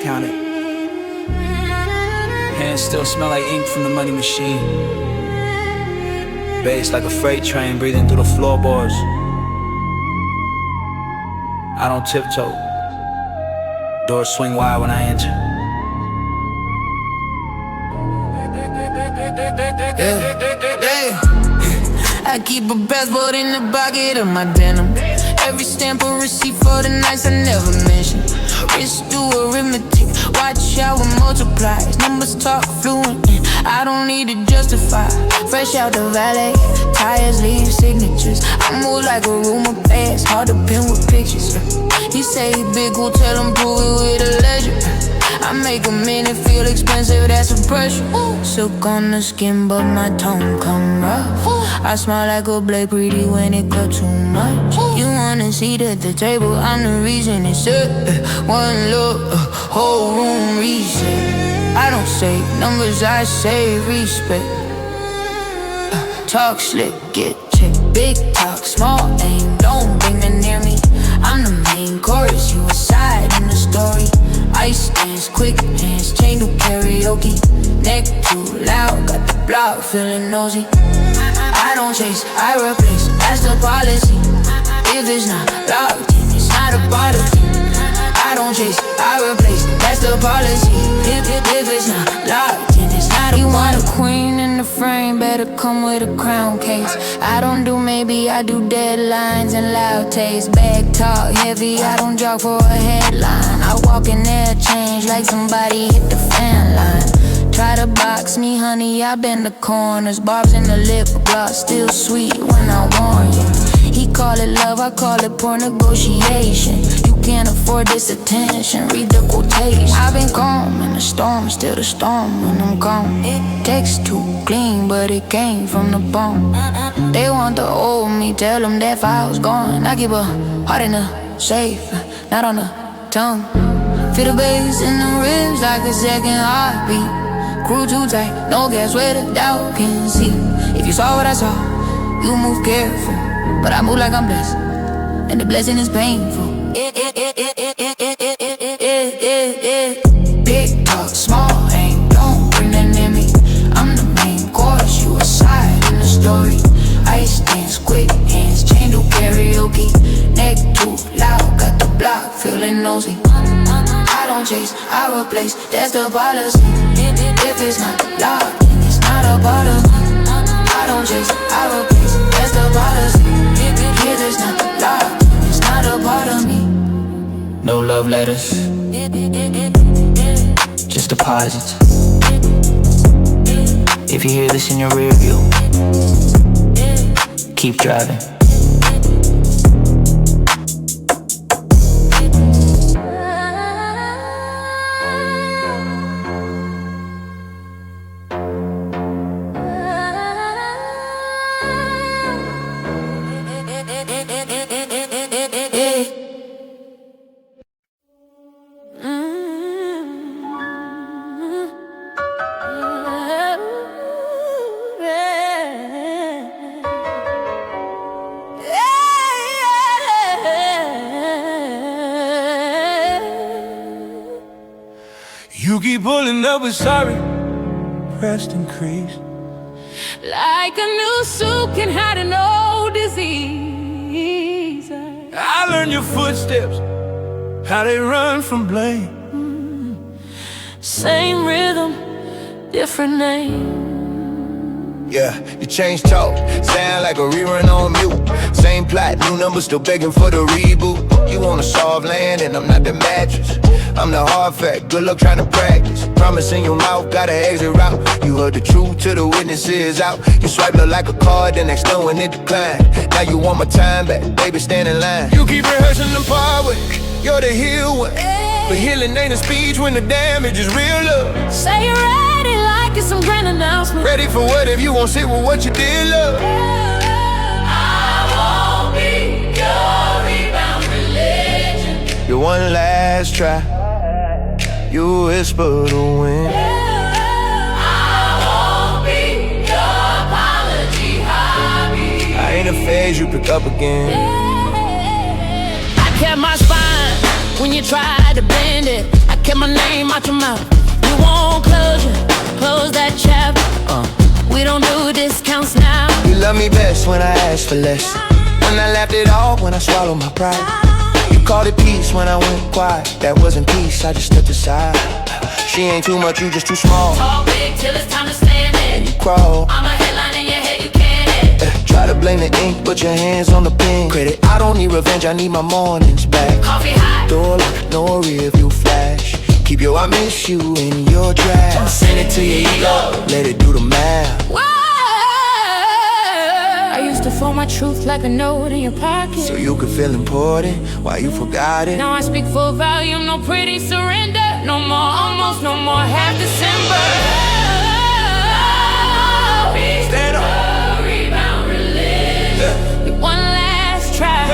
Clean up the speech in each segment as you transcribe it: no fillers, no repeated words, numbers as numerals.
counted. Hands still smell like ink from the money machine. Bass like a freight train breathing through the floorboards. I don't tiptoe. Doors swing wide when I enter. I keep a passport in the pocket of my denim. Every stamp or receipt for the nights I never mention. Wrist do arithmetic, watch how it multiplies. Numbers talk fluent, I don't need to justify. Fresh out the valet, tires leave signatures. I move like a rumor pass, hard to pin with pictures. He say he big, we'll tell him prove it with a ledger. I make a minute feel expensive, that's a pressure. Silk on the skin, but my tone come rough. I smile like a blade pretty when it cut too much. You wanna seat at the table, I'm the reason it's set. One look, whole room reset. I don't say numbers, I say respect. Talk slick, get checked. Big talk, small aim, don't bring them near me. I'm the main chorus, you a side in the story. Ice dance, quick hands, chain to karaoke. Neck too loud, got the block feeling nosy. I don't chase, I replace, that's the policy. If it's not locked in, it's not a part of me. I don't chase, I replace, that's the policy. If it's not locked in, it's not a part of me. You want a queen in the frame, better come with a crown case. I don't do maybe, I do deadlines and loud taste. Bag talk heavy, I don't jog for a headline. I walk in there, change like somebody hit the fan line. Try to box me, honey, I bend the corners. Barbs in the lip gloss, still sweet when I warn you. He call it love, I call it poor negotiation. You can't afford this attention, read the quotation. I've been calm in the storm, still the storm when I'm gone. Text too clean, but it came from the bone. They want to old me, tell them that file's gone. I keep a heart in the safe, not on the tongue. Feel the bass in the ribs like a second heartbeat. Crew too tight, no gas where the doubt can see. If you saw what I saw, you move careful, but I move like I'm blessed, and the blessing is painful. Big talk, small aim, don't bring that near me. I'm the main course, you a side in the story. Ice dance, quick hands, chain to karaoke. Neck too loud, got the block feeling nosy. I don't chase, I replace, that's the policy. If it's not locked, then it's not a part of me. I don't chase, I replace, that's the policy. If it's not locked, then it's not a part of me. No love letters, just deposits. If you hear this in your rear view, keep driving. You keep pulling up with sorry, pressed and creased. Like a new suit can hide an old disease. I learned your footsteps, how they run from blame. Same rhythm, different name. Yeah, you change talk, sound like a rerun on mute. Same plot, new number, still begging for the reboot. You on a soft land and I'm not the mattress. I'm the hard fact, good luck trying to practice. Promise in your mouth, got an exit route. You heard the truth till the witnesses out. You swipe look like a card, then next done when it decline. Now you want my time back, baby stand in line. You keep rehearsing the part with, you're the healed one. But healing ain't a speech when the damage is real love. Say you're ready like it's some grand announcement. Ready for what if you won't sit with what you did, love? I won't be your rebound religion. Your one last try, you whisper the wind. I won't be your apology hobby. I ain't a phase you pick up again. I kept my spine when you tried to bend it. I kept my name out your mouth. You want closure, close that chapter. We don't do discounts now. You love me best when I ask for less. When I laughed it off, when I swallowed my pride. You called it peace when I went quiet. That wasn't peace, I just stepped aside. She ain't too much, you just too small. Talk big till it's time to stand it. And you crawl. I'm a headline in your head, you can't hit. Try to blame the ink, put your hands on the pen. Credit, I don't need revenge, I need my mornings back. Coffee hot. Door lock, no rear view flash. Keep your I miss you in your draft. Send it to your ego, let it do the math. Whoa. I used to fold my truth like a note in your pocket, so you could feel important, why you forgot it. Now I speak full volume, no pretty surrender. No more almost, no more half December. Stand up. Rebound religion. One last try.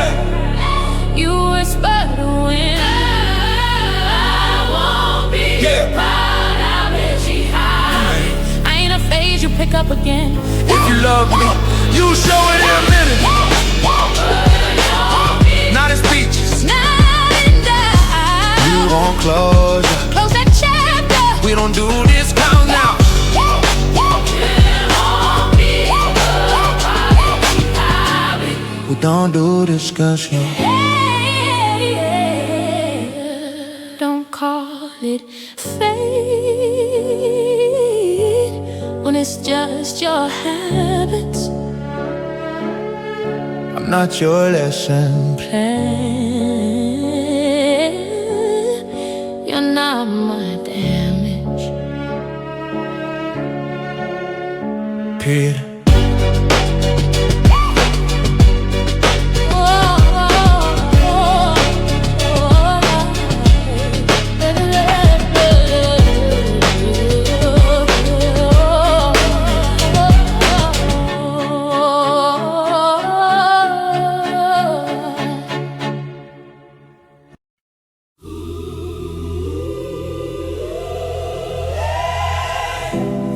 You whisper the wind. I won't be proud. I bet she hide. I ain't a phase you pick up again. If you love me, you show it in a minute. Not in speeches. Not in doubt. You want closure. Close that chapter. We don't do discounts now. We don't do discussion. Don't call it fate when it's just your habits. I'm not your lesson plan. You're not my damage. period.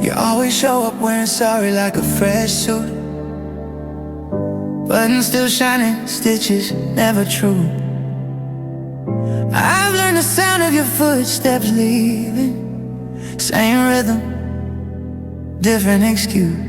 You always show up wearing sorry like a fresh suit. Buttons still shining, stitches never true. I've learned the sound of your footsteps leaving. Same rhythm, different excuse.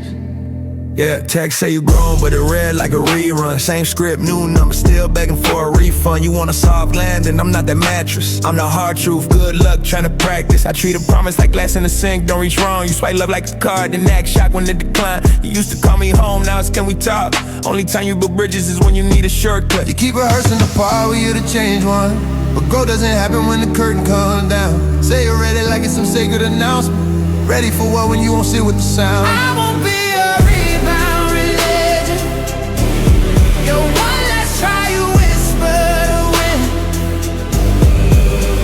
Yeah, text say you grown, but it read like a rerun. Same script, new number, still begging for a refund. You want a soft landing, I'm not that mattress. I'm the hard truth, good luck trying to practice. I treat a promise like glass in the sink, don't reach wrong. You swipe love like a card, then act shocked when it decline. You used to call me home, now it's can we talk? Only time you build bridges is when you need a shortcut. You keep rehearsing the part where you're the change one, but growth doesn't happen when the curtain comes down. Say you're ready like it's some sacred announcement. Ready for what when you won't sit with the sound. I won't be a rebound religion. Your one last try, you whisper to win.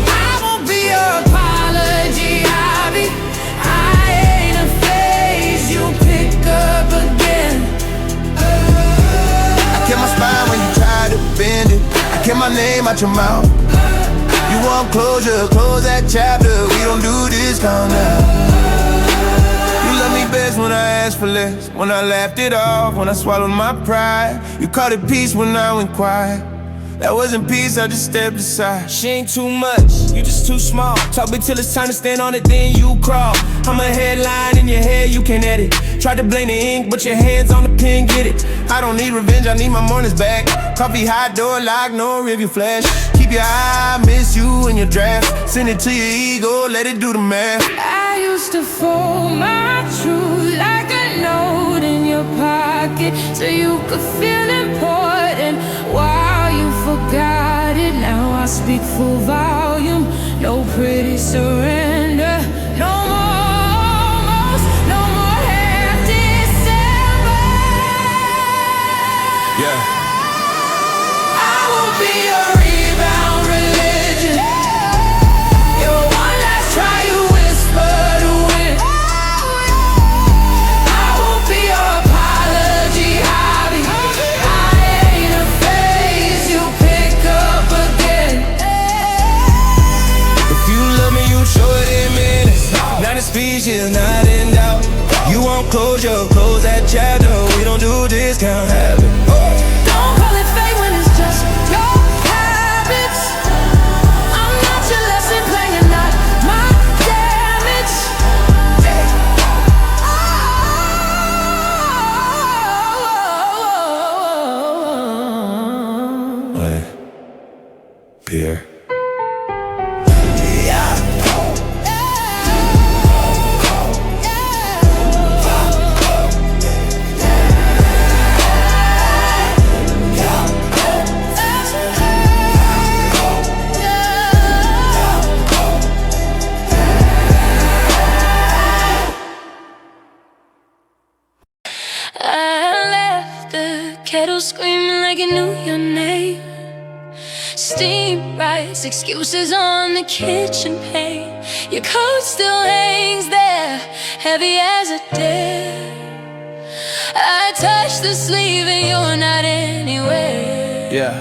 I won't be your apology, hobby. I ain't a phase you pick up again. I kept my spine when you tried to bend it. I kept my name out your mouth. You want closure, close that chapter. We don't do discount now. You love me best when I asked for less. When I laughed it off, when I swallowed my pride. You called it peace when I went quiet. That wasn't peace, I just stepped aside. She ain't too much, you just too small. Talk big till it's time to stand on it, then you crawl. I'm a headline in your head, you can't edit. Tried to blame the ink, but your hands on the pen, get it. I don't need revenge, I need my mornings back. Coffee hot, door locked, no review flash. Keep your eye, miss you in your draft. Send it to your ego, let it do the math. I used to fold my truth like a note in your pocket, so you could feel important while you forgot it. Now I speak full volume, no pretty surrender. No more almost, no more half December. Yeah. I won't be a rebound religion. Your one last try, you whisper to win. I won't be your apology, hobby. I ain't a phase you pick up again. If you love me, you show it in minutes. Not in speeches, not in doubt. You want closure, close that chapter. We don't do discount habit. Don't call it fate when it's just your habits. I'm not your lesson plan, you're not name. Steam rice, excuses on the kitchen paint. Your coat still hangs there, heavy as a dare. I touch the sleeve and you're not anywhere. Yeah,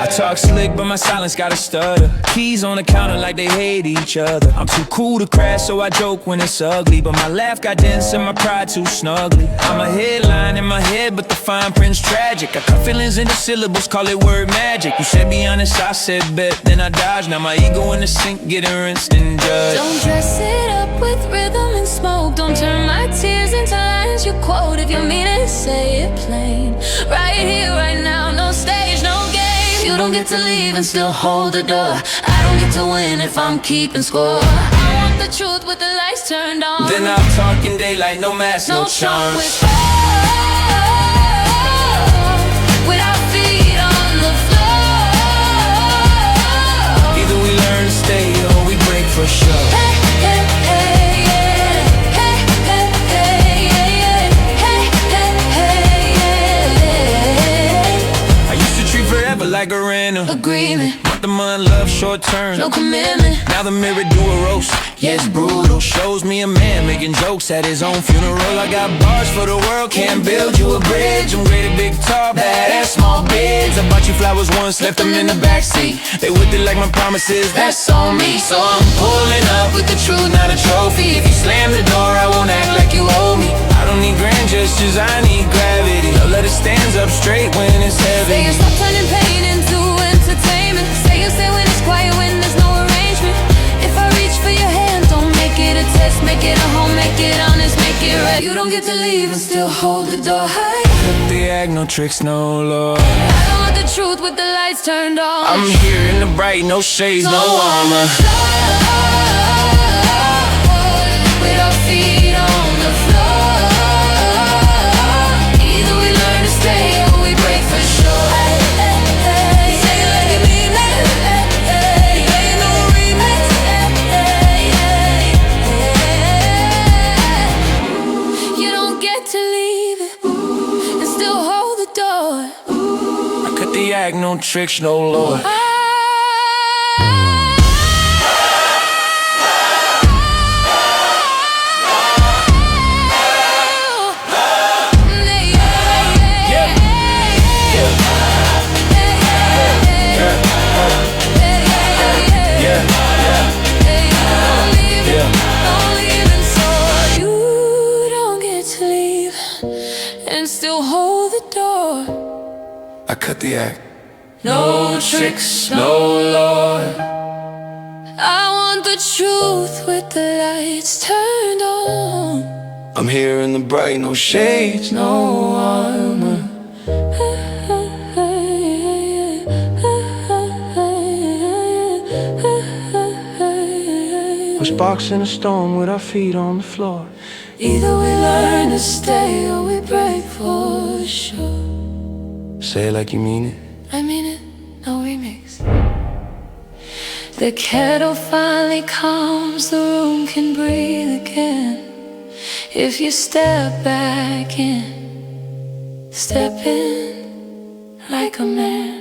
I talk slick, but my silence got a stutter. Keys on the counter like they hate each other. I'm too cool to crash, so I joke when it's ugly. But my laugh got dents and my pride too snugly. I'm a headline in my head, but the fine print's tragic. I cut feelings into syllables, call it word magic. You said be honest, I said bet, then I dodged. Now my ego in the sink, getting rinsed and judged. Don't dress it up with rhythm and smoke. Don't turn my tears into lines you quote. If you mean it, say it plain. Right here, right now, no stage, no game. You don't get to leave and still hold the door. I don't get to win if I'm keeping score. I want the truth with the lights turned on. Then I'll talk in daylight, no mask, no charms. Without feet on the floor. Either we learn to stay or we break for sure. Hey, hey, hey, yeah. Hey, hey, hey, yeah, yeah. Hey, hey, hey, yeah. I used to treat forever like a rental Agreement, the month, love, short term. no commitment. Now the mirror do a roast, yeah, it's brutal. Shows me a man making jokes at his own funeral. I got bars for the world, can't build you a bridge. I'm great at big talk, bad at small bids. I bought you flowers once, left them in the backseat. They whipped it like my promises, that's on me. So I'm pulling up with the truth, not a trophy. If you slam the door, I won't act like you owe me. I don't need grand gestures, I need gravity. Love letter stands up straight when it's heavy. Say you stop turning pain into entertainment. Say you say when it's quiet, when there's no arrangement. If I reach for your hand, don't make it a test. Make it a home, make it honest, make it right. You don't get to leave and still hold the door high. The act, no tricks, no love. I don't want the truth with the lights turned on. I'm here in the bright, no shades, no armor. With our feet on the floor. Either we learn to stay or we break for sure. Say it like you mean it. Ain't no remix. You don't get to leave it and still hold the door. I cut the act, no tricks, no lord. I cut the act. No tricks, no lord. I want the truth with the lights turned on. I'm here in the bright, no shades, no armor. We're sparks in a storm with our feet on the floor. Either we learn to stay or we break for sure. Say it like you mean it. I mean it, no remix. The kettle finally calms, the room can breathe again. If you step back in, step in like a man.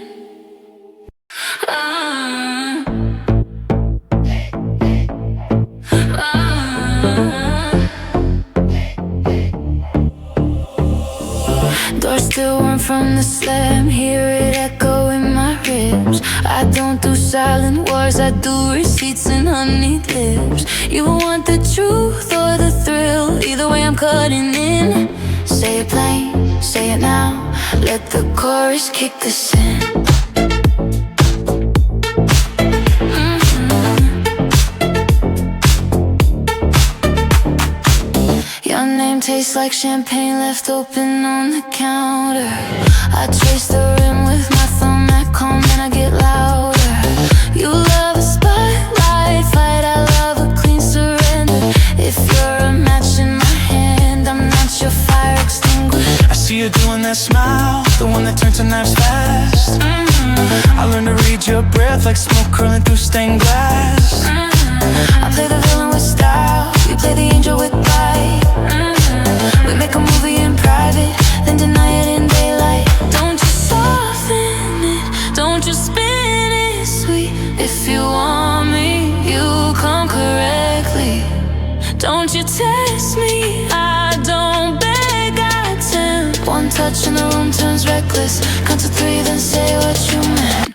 Doors still warm from the slam, hear it echo in my ribs. I don't do silent wars, I do receipts and honeyed lips. You want the truth or the thrill, either way I'm cutting in. Say it plain, say it now, let the chorus kick us in. Your name tastes like champagne left open on the counter. I trace the rim with my thumb, that calm, and I get louder. You love a spotlight fight, I love a clean surrender. If you're a match in my hand, I'm not your fire extinguisher. I see you doing that smile, the one that turns to knives fast. I learned to read your breath like smoke curling through stained glass. I play the villain with style, you play the angel with bite. We make a movie in private, then deny it in daylight. Don't you soften much and the room turns reckless. Count to 3, then say what you meant.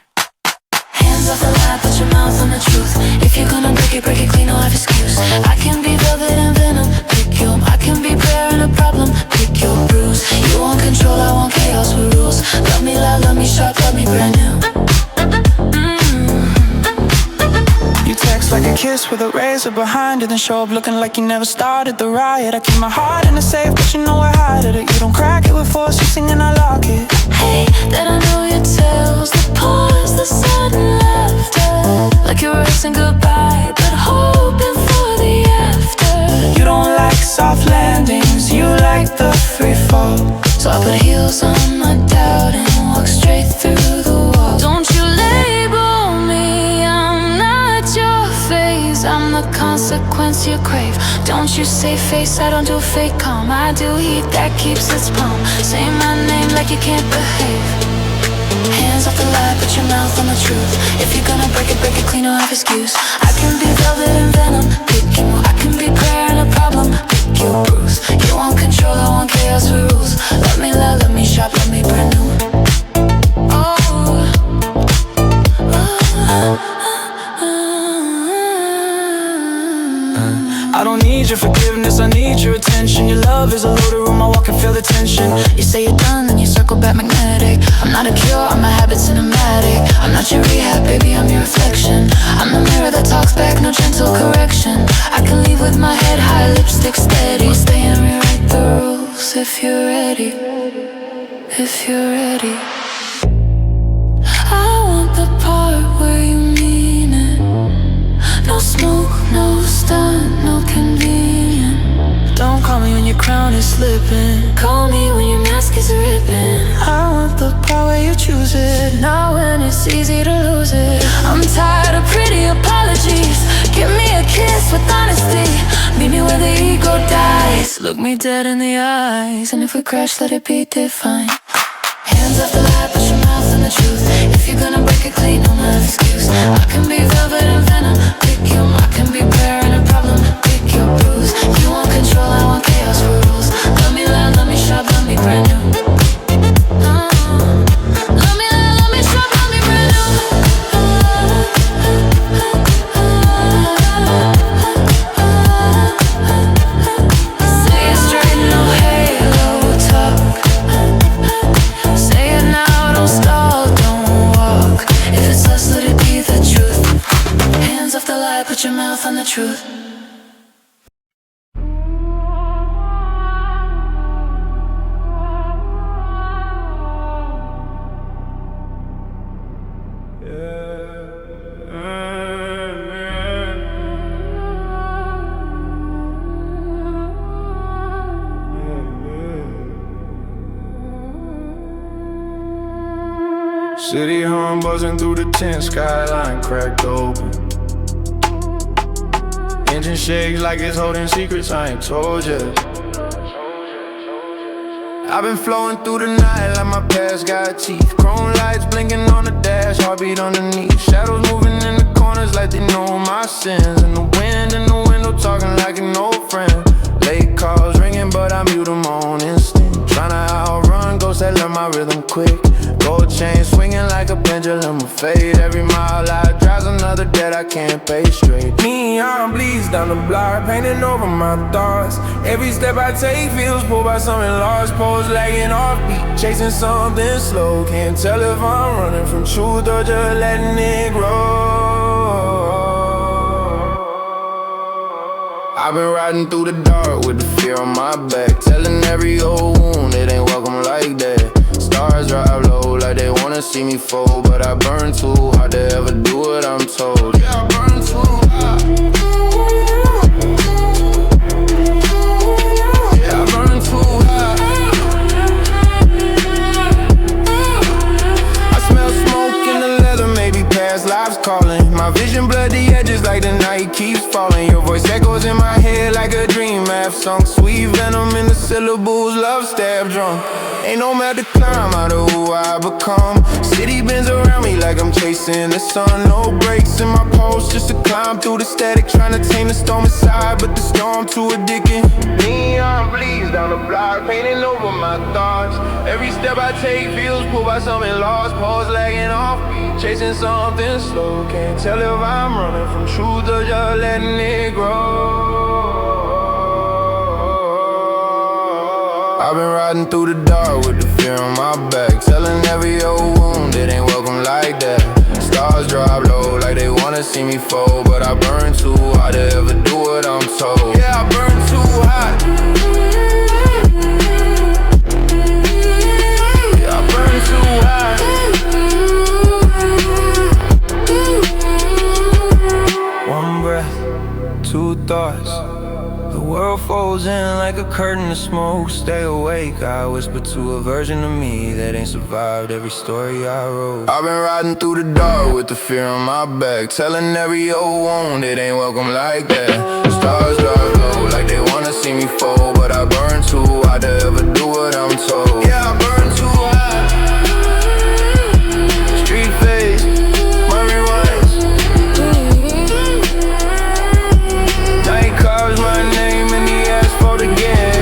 Hands off the lie, put your mouth on the truth. If you're gonna break it clean, no have excuse. I can be velvet and venom, pick your. I can be prayer and a problem, pick your bruise. You want control, I want chaos with rules. Love me loud, love me sharp, love me brand new. You text like a kiss with a razor behind it, then show up looking like you never started the riot. I keep my heart in the safe, but you know I hide it. You don't crack it with force, you sing and I lock it. Hey, that I know your tales, the pause, the sudden laughter, like you're racing goodbye, but hoping for the after. You don't like soft landings, you like the free fall. So I put heels on my doubt and walk straight through the wall. Don't you label me, I'm not your phase. I'm the consequence you crave. Don't you say face, I don't do fake calm. I do heat that keeps its palm. Say my name like you can't behave. Hands off the lie, put your mouth on the truth. If you're gonna break it clean, no have excuse. I can be velvet and venom, pick you. I can be prayer and a problem, pick your bruise. You want control, I want chaos with rules. Let me loud, let me sharp, let me brand new. I don't need your forgiveness, I need your attention. Your love is a loaded room, I walk and feel the tension. You say you're done, then you circle back magnetic. I'm not a cure, I'm a habit cinematic. I'm not your rehab, baby, I'm your reflection. I'm the mirror that talks back, no gentle correction. I can leave with my head high, lipstick steady. We'll stay and rewrite the rules if you're ready. If you're ready. I want the part where you mean it. No smoke, no stunt, no convenient. Don't call me when your crown is slipping. Call me when your mask is ripping. I want the part where you choose it. Not when it's easy to lose it. I'm tired of pretty apologies. Give me a kiss with honesty. Meet me where the ego dies. Look me dead in the eyes. And if we crash, let it be divine. Hands off the lie, put your mouth on the truth. If you're gonna break it clean, no have excuse. I can be velvet and venom, pick you. I can be prayer and a problem, pick your bruise. You want control, I want chaos rules. Love me loud, love me sharp, love me brand new. Love me loud, love me sharp, love me brand new. Say it straight, no halo talk. Say it now, don't stall, don't walk. If it's us, let it be the truth. Hands off the lie, put your mouth on the truth. City hum buzzing through the tent, skyline cracked open. Engine shakes like it's holding secrets I ain't told ya. I've been flowing through the night like my past got teeth. Chrome lights blinking on the dash, heartbeat underneath. Shadows moving in the corners like they know my sins. And the wind in the window talking like an old friend. Late calls ringing but I mute them on instinct. Tryna outrun ghosts that learn my rhythm quick. Gold chain swinging like a pendulum will fade. Every mile I drive's another debt I can't pay straight. Neon bleeds down the block, painting over my thoughts. Every step I take feels pulled by something lost. Pose lagging off beat, chasing something slow. Can't tell if I'm running from truth or just letting it grow. I've been riding through the dark with the fear on my back, telling every old wound it ain't welcome like that. Stars drive low like they wanna see me fall, but I burn too hard to ever do what I'm told. Yeah, I burn too hard. Yeah, I burn too hard. I smell smoke in the leather, maybe past lives calling. My vision blurred the edges like the night keeps falling. Your voice echoes in my head like a dream I've sunk. Sweet venom in the syllables, love stab drunk. Ain't no mountain to climb out of who I become. City bends around me like I'm chasing the sun. No brakes in my pulse, just to climb through the static. Trying to tame the storm inside, but the storm too addicting. Neon bleeds down the block, painting over my thoughts. Every step I take feels pulled by something lost. Pulse lagging off beat, chasing something slow. Can't tell if I'm running from truth or just letting it grow. I've been riding through the dark with the fear on my back, telling every old wound it ain't welcome like that. Stars drop low like they wanna see me fall, but I burn too hot to ever do what I'm told. Yeah, I burn too hot. Yeah, I burn too hot. One breath, two thoughts. The world folds in like a curtain of smoke. Stay awake, I whisper to a version of me that ain't survived every story I wrote. I've been riding through the dark with the fear on my back, telling every old wound it ain't welcome like that. Stars drop low like they wanna see me fall, but I burn too hot to ever do what I'm told. Yeah, I burn too hot. Street face, Murray Wines. Night carves my name in the asphalt again.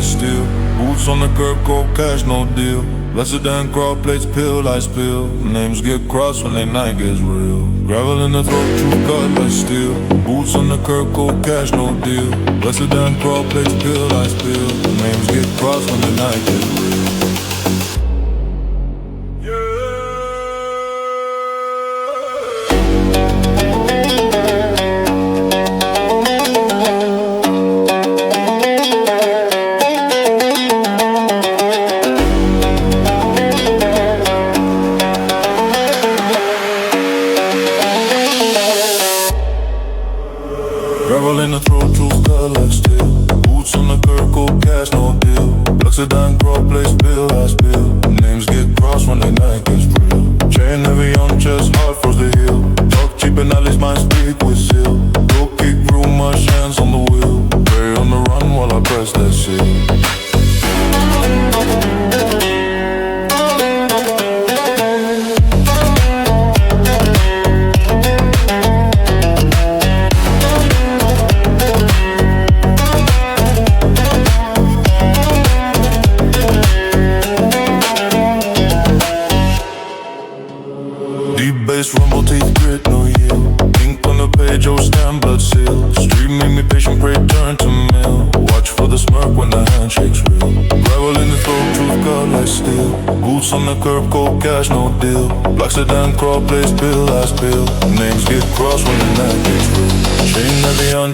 Steel. Boots on the curb, cold cash, no deal. Lesser than crawl plates, pill I spill. Names get crossed when they night gets real. Gravel in the throat, true cut like steel. Boots on the curb, cold cash, no deal. Lesser than crawl plates, pill I spill. Names get crossed when the night gets real.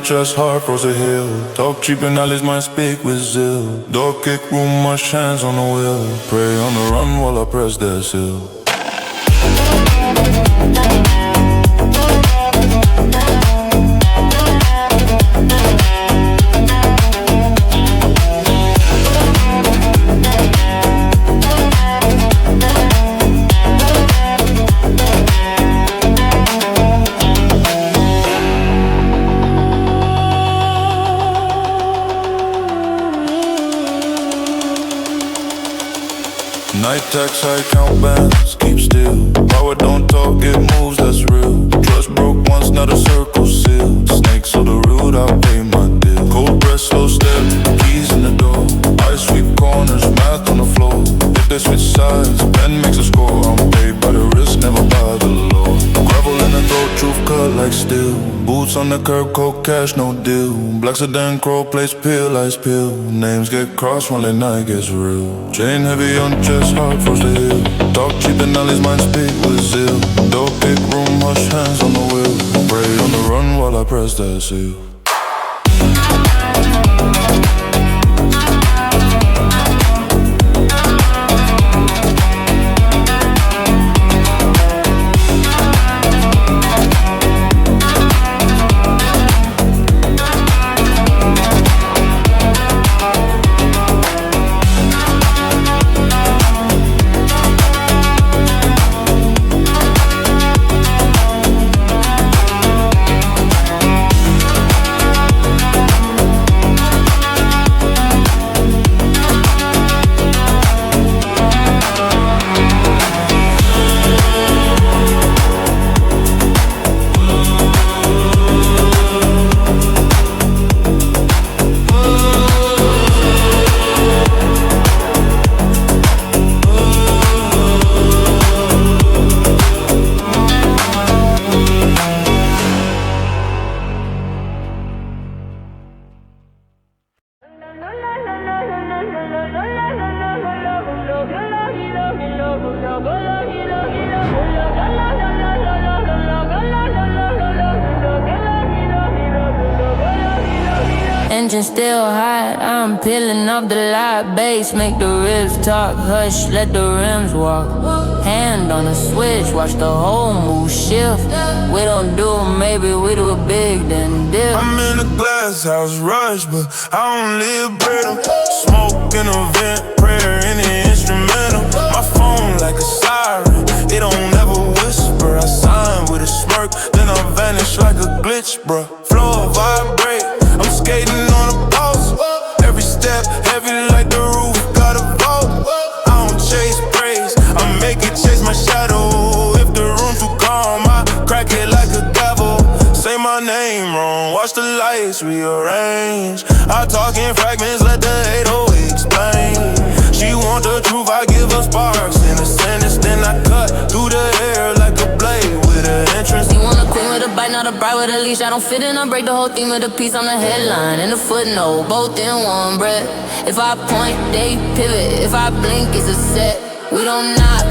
Just hard froze a hill. Talk cheap and all his mind speak with zeal. Door kick room, mush hands on the wheel. Pray on the run while I press that seal. Night tax, I count bands, keep still. Power don't talk, it moves, that's real. Trust broke once, not a circle seal. Snakes are the root, I'll pay my deal. Cold breath, slow step, keys in the door. I sweep corners, math on the floor. If they switch sides, pen makes a score. I'm paid by the risk, never by the law. Gravel in the throat, truth cut like steel. Boots on the curb, cold cash, no deal. Black sedan, crow, place, peel, ice peel. Names get crossed when the night gets real. Chain heavy on chest, hard froze the hill. Talk cheap and all his mind speak with zeal. Door pick, room, hush, hands on the wheel. Pray on the run while I press that seal. Engine still hot, I'm peeling off the light bass. Make the ribs talk, hush, let the rims walk. Hand on the switch, watch the whole move shift. We don't do it, maybe we do it big, then dip. I'm in a glass house rush, but I don't live brittle. Smoke in a vent, prayer in the instrumental. My phone like a siren, it don't ever whisper. I sign with a smirk, then I vanish like a glitch, bruh. Floor vibrate, I'm skating on a post. Every step heavy like the roof, got a vault. I don't chase praise, I make it chase my shadow. If the room too calm, I crack it like a gavel. Say my name wrong, watch the lights rearrange. I talk in fragments, let the 808 explain. She want the truth, I give her sparks in a sentence. Then I cut through the air like a blade with an entrance. You want a queen with a bite, not a bride with a leash. I don't fit in, I break the whole theme of the piece. On the headline and the footnote, both in one breath. If I point, they pivot. If I blink, it's a set. We don't knock,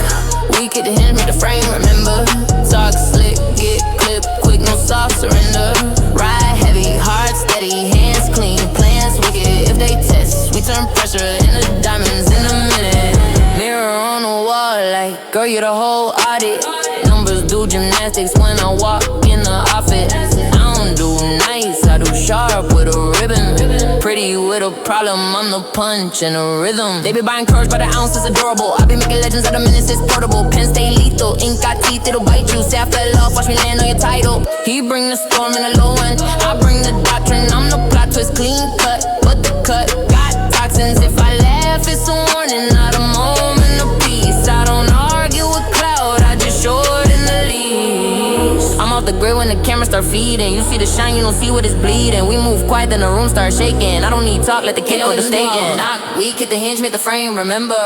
we get the hinge, make the frame, remember. Talk slick, get clipped, quick, no soft surrender. Ride heavy, hard, steady, hands clean, plans wicked. If they test, we turn pressure into diamonds in a minute. Mirror on the wall, like, girl, you the whole audit. Numbers do gymnastics when I walk in the office. I don't do nice, I do sharp with a ribbon. Pretty with a problem, I'm the punch and the rhythm. They be buying courage by the ounce, it's adorable. I be making legends out of minutes, it's portable. Pen stay lethal, ink got teeth, it'll bite you. Say I fell off, watch me land on your title. He bring the storm in the low end, I bring the doctrine. I'm the plot twist, clean cut, but the cut got toxins. If I laugh, it's a warning, not a moment of peace. I don't argue with cloud, I just shorten the leash. I'm off the grid when the camera start feeding. You see the shine, you don't see what it's bleeding. We move quiet, then the room start shaking. I don't need talk, let the kid go to staking. Knock, weak, hit the hinge, make the frame, remember.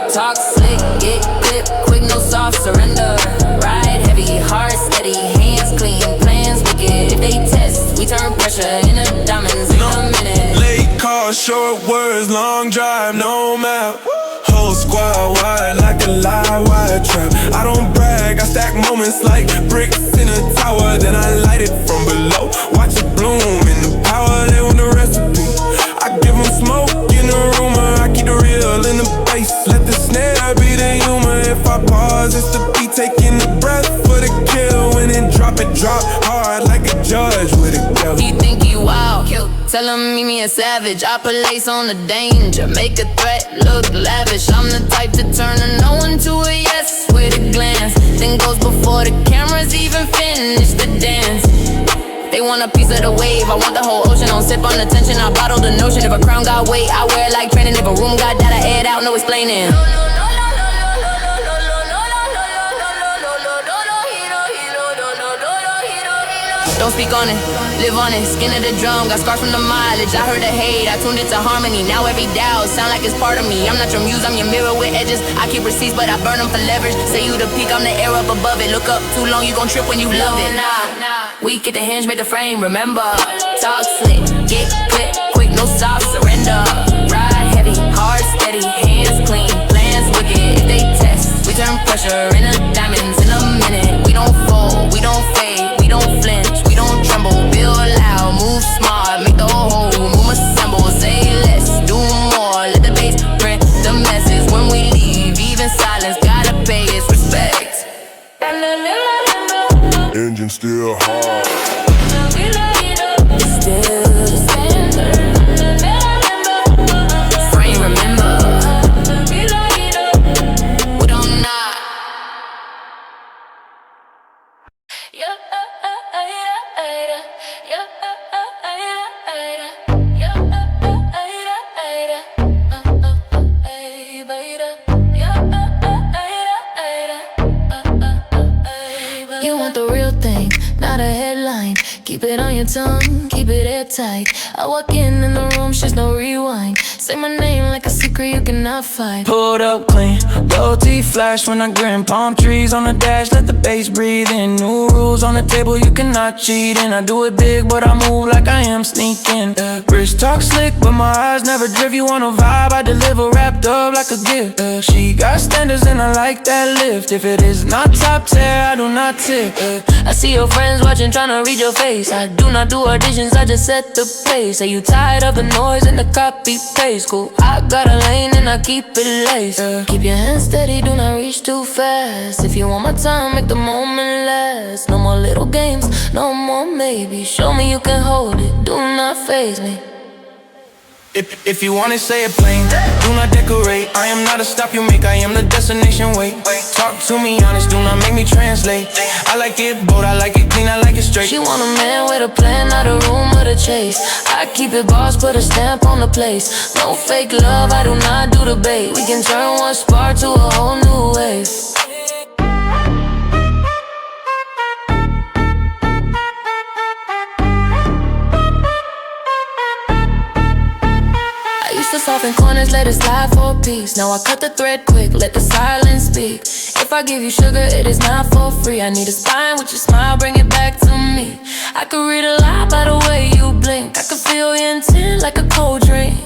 Talk slick, get clipped, quick, no soft surrender. Ride heavy, hard, steady, hands clean, plans wicked. If they test, we turn pressure into diamonds in a minute. Late call, short words, long drive, no map. Whole squad wide like a live wire trap. I don't brag, I stack moments like bricks in a tower. Then I light it from below, watch it bloom in the power. They want the recipe, I give them smoke in the rumor. I keep the real in the bass, let the snare be the humor. If I pause, it's the beat taking the breath for the kill. When it drop hard like a judge with a devil. You think you wild, tell him meet me a savage. I put lace on the danger, make a threat look lavish. I'm the type to turn a no into a yes with a glance. Then goes before the cameras even finish the dance. They want a piece of the wave, I want the whole ocean. Don't sip on the tension, I bottle the notion. If a crown got weight, I wear it like training. If a room got data, air it out, no explaining. Don't speak on it, live on it. Skin of the drum, got scars from the mileage. I heard the hate, I tuned it to harmony. Now every doubt sound like it's part of me. I'm not your muse, I'm your mirror with edges. I keep receipts, but I burn them for leverage. Say you the peak, I'm the air up above it. Look up too long, you gon' trip when you love it. Nah, weak at the hinge, make the frame, remember. Talk slick, get quick, no soft surrender. Ride heavy, hard, steady, hands clean. Plans wicked, if they test, we turn pressure into diamonds in a minute. We don't fold, we don't fade, we don't flinch, we don't tremble. Build loud, move smart, make the whole room assemble. Say less, do more, let the bass print the message. When we leave, even silence gotta pay its respect. Engine still hard. It's still the standard. Frame, remember. We don't knock. You want the real thing, not a headline. Keep it on your tongue, keep it airtight. I walk in the room, she's no rewind. Say my name like a secret you cannot fight. Pulled up clean, gold teeth flash when I grin. Palm trees on the dash, let the bass breathe in. New rules on the table, you cannot cheat in. I do it big, but I move like I am sneaking. Wrist talk slick, but my eyes never drift. You want a vibe, I deliver wrapped up like a gift. She got standards and I like that lift. If it is not top tier, I do not tip. I see your friends watching, tryna read your face. I do not do auditions, I just set the pace. Say you tired of the noise and the copy paste. Cool, I got a lane and I keep it laced. Keep your hands steady, do not reach too fast. If you want my time, make the moment last. No more little games, no more maybe. Show me you can hold it, do not faze me. If you want it, say it plain. Do not decorate. I am not a stop you make, I am the destination. Wait, talk to me honest, do not make me translate. I like it bold, I like it clean, I like it straight. She want a man with a plan, not a room with a chase. I keep it boss, put a stamp on the place. No fake love, I do not do the bait. We can turn one spark to a whole new wave. To soften corners, let it slide for peace. Now I cut the thread quick, let the silence speak. If I give you sugar, it is not for free. I need a spine with your smile, bring it back to me. I could read a lot by the way you blink. I could feel your intent like a cold drink.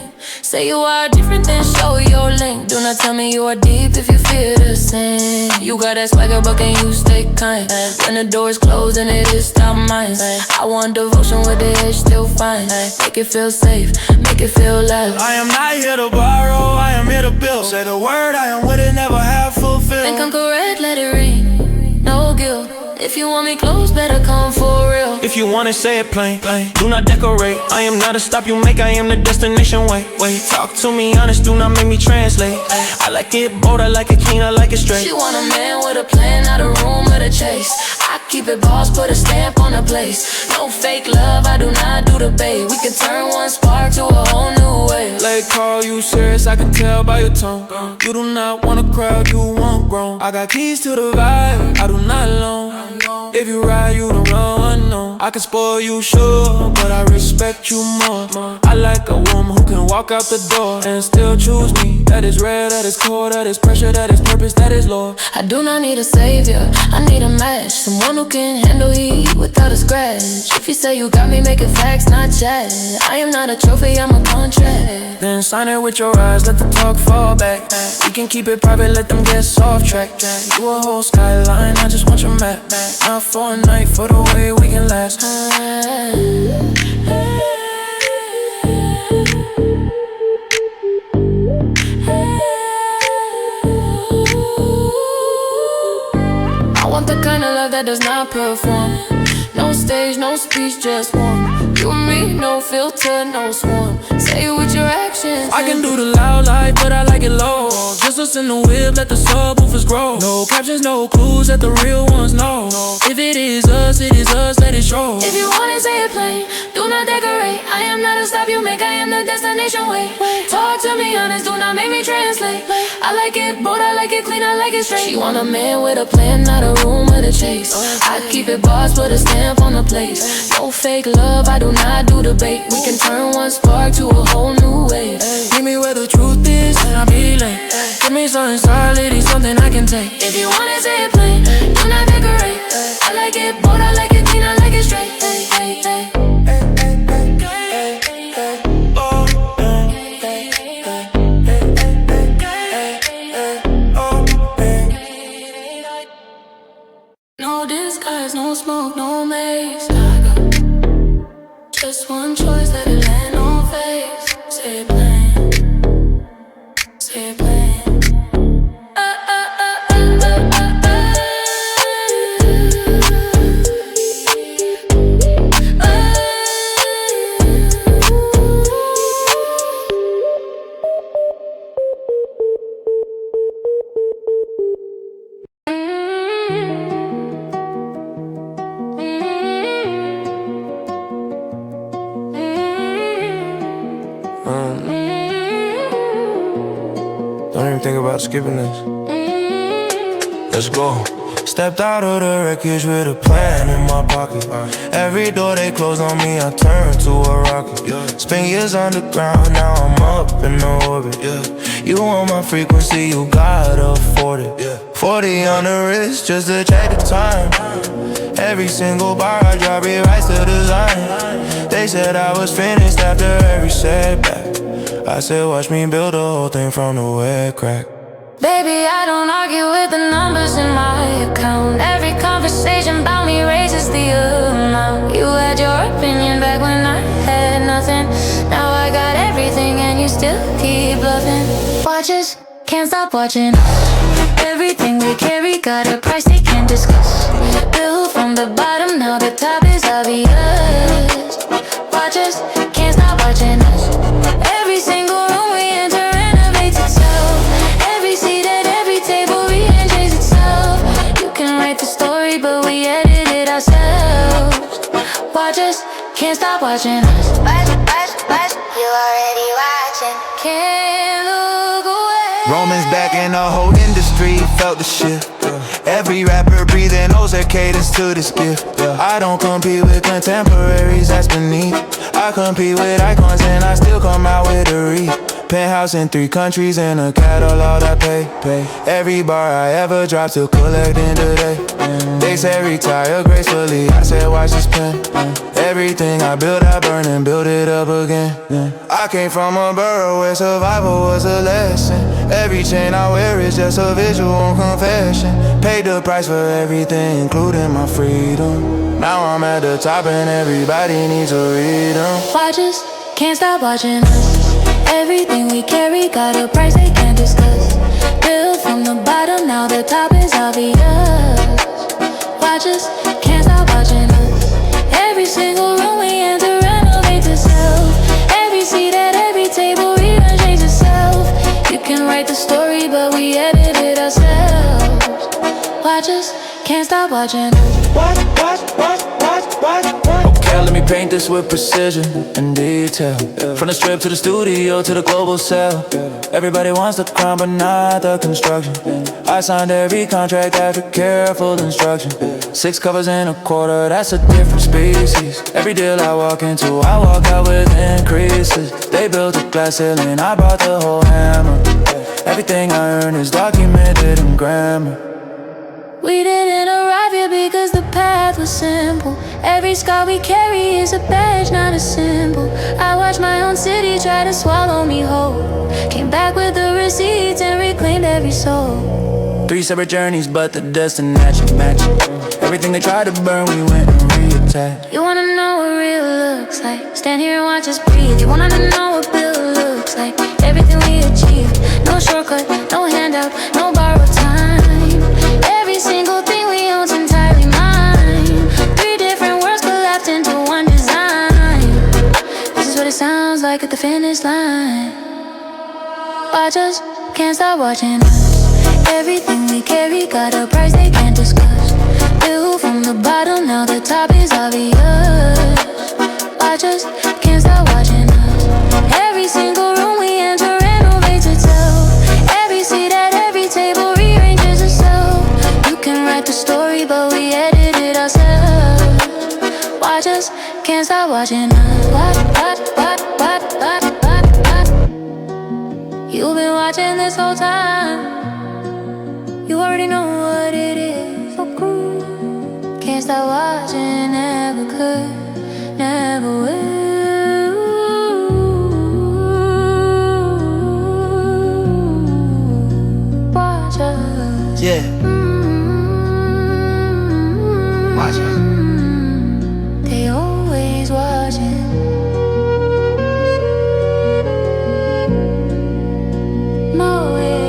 Say you are different, then show your link. Do not tell me you are deep if you feel the same. You got that swagger, but can you stay kind? When the door's closed and it is stop mine. I want devotion with the edge still fine. Make it feel safe, make it feel alive. I am not here to borrow, I am here to build. Say the word, I am with it, never have fulfilled. Think I'm correct, let it ring, no guilt. If you want me close, better come for real. If you want it, say it plain. Do not decorate. I am not a stop you make, I am the destination. Wait, talk to me honest, do not make me translate. I like it bold, I like it clean, I like it straight. She want a man with a plan, not a room with a chase. I keep it boss, put a stamp on the place. No fake love, I do not do the bait. We can turn one spark to a whole new wave. Like Carl, you serious, I can tell by your tone. You do not want a crowd, you want grown. I got keys to the vibe, I do not loan. If you ride, you don't run unknown. I can spoil you, sure, but I respect you more. I like a woman who can walk out the door and still choose me. That is rare, that is core, that is pressure, that is purpose, that is Lord. I do not need a savior, I need a match. Someone who can handle heat without a scratch. If you say you got me making facts, not chat. I am not a trophy, I'm a contract. Then sign it with your eyes, let the talk fall back. We can keep it private, let them guests off track. You a whole skyline, I just want your map. Not for a night, for the way we can last. I want the kind of love that does not perform. No stage, no speech, just one. You and me, no filter, no swarm. Say it with your actions. I can do the loud life, but I like it low. Just us in the whip, let the subwoofers grow. No captions, no clues, let the real ones know. If it is us, let it show. If you want it, say it plain. do not decorate. I am not a stop you make, I am the destination. Wait, talk to me honest, do not make me translate. I like it bold, I like it clean, I like it straight. She want a man with a plan, not a room with a chase. I keep it boss, put a stamp on the place. No fake love, I do not do debate. We can turn one spark to a whole new wave. Meet me where the truth is, and I'll be late. Give me something solid, something I can take. If you want it, say it plain, do not decorate. I like it bold, I like it clean, I like it straight. No disguise, no smoke, no maze. I got just one choice, let it land on face. Say it plain, say it plain. Don't even think about skipping this. Let's go. Stepped out of the wreckage with a plan in my pocket. Every door they close on me, I turn to a rocket. Spent years underground, now I'm up in the orbit. You want my frequency, you gotta afford it. 40 on the wrist, just to check the time. Every single bar I drop it right to design. They said I was finished after every setback. I said watch me build the whole thing from the wet crack. Baby, I don't argue with the numbers in my account. Every conversation about me raises the amount. You had your opinion back when I had nothing. Now I got everything and you still keep bluffing. Watch us, can't stop watching us. Everything we carry got a price they can't discuss. Built from the bottom, now the top is obvious. Watch us, can't stop watching us. Every single room we enter renovates itself. Every seat at every table re-enjoys itself. You can write the story, but we edit it ourselves. Watch us, can't stop watching us. Watch, you already watching. Can't look away. Romans back in the whole industry, felt the shift. Every rapper breathing knows their cadence to this gift. I don't compete with contemporaries, that's beneath. I compete with icons and I still come out with a read. Penthouse in 3 countries and a catalog I pay. Every bar I ever dropped to collect in today. They said retire gracefully, I said watch this pen. Everything I built I burn and build it up again. I came from a borough where survival was a lesson. Every chain I wear is just a visual confession. Paid the price for everything, including my freedom. Now I'm at the top and everybody needs a reader. Watch us, can't stop watching us. Everything we carry got a price they can't discuss. Built from the bottom, now the top is obvious. Watch us, can't stop watching us. Every single room we enter renovates itself. Every seat at every table rearranges itself. You can write the story, but we edit it ourselves. Watch us, can't stop watching us. Watch. Okay, let me paint this with precision and detail. From the strip to the studio to the global sale. Everybody wants the crown but not the construction. I signed every contract after careful instruction. 6 covers in a quarter, that's a different species. Every deal I walk into, I walk out with increases. They built a glass ceiling, I brought the whole hammer. Everything I earn is documented in grammar. We didn't arrive here because the path was simple. Every scar we carry is a badge, not a symbol. I watched my own city try to swallow me whole. Came back with the receipts and reclaimed every soul. 3 separate journeys, but the destination matching. Everything they tried to burn, we went and reattacked. You wanna know what real looks like? Stand here and watch us breathe. You wanna know what build looks like? Everything we achieve, no shortcut, no handout, no borrowed time. Every single thing we own's entirely mine. 3 different worlds collapsed into one design. This is what it sounds like at the finish line. Watch us, can't stop watching us. Everything we carry got a price they can't discuss. Built from the bottom, now the top is obvious. Watch just can't stop watching us. Every single room we enter, renovates itself. Every seat at every table rearranges itself. You can write the story, but we edit it ourselves. Why just can't stop watching us? You've been watching this whole time. You already know what it is. So cool. Can't stop watching, never could, never will. Watch us. Yeah. Watch us. They always watching. No way.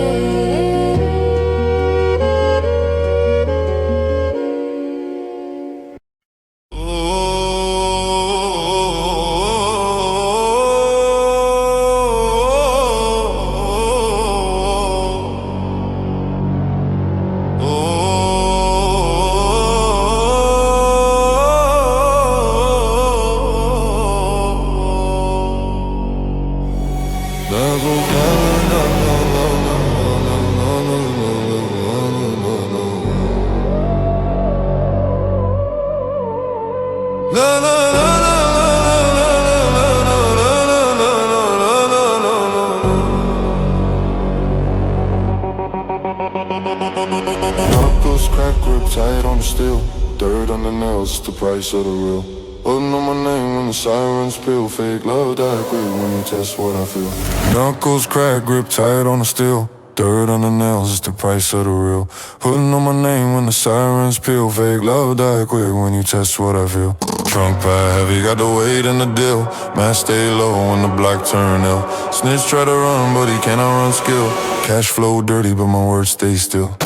Knuckles crack, grip tight on the steel. Dirt on the nails, it's the price of the real. Putting on my name when the sirens spill. Fake love die quick when you test what I feel. Knuckles crack, grip tight on the steel. Dirt on the nails, it's the price of the real. Putting on my name when the sirens peel. Fake love die quick when you test what I feel. Trunk pad heavy, got the weight and the deal. Man stay low when the black turn ill. Snitch try to run, but he cannot run skill. Cash flow dirty, but my words stay still.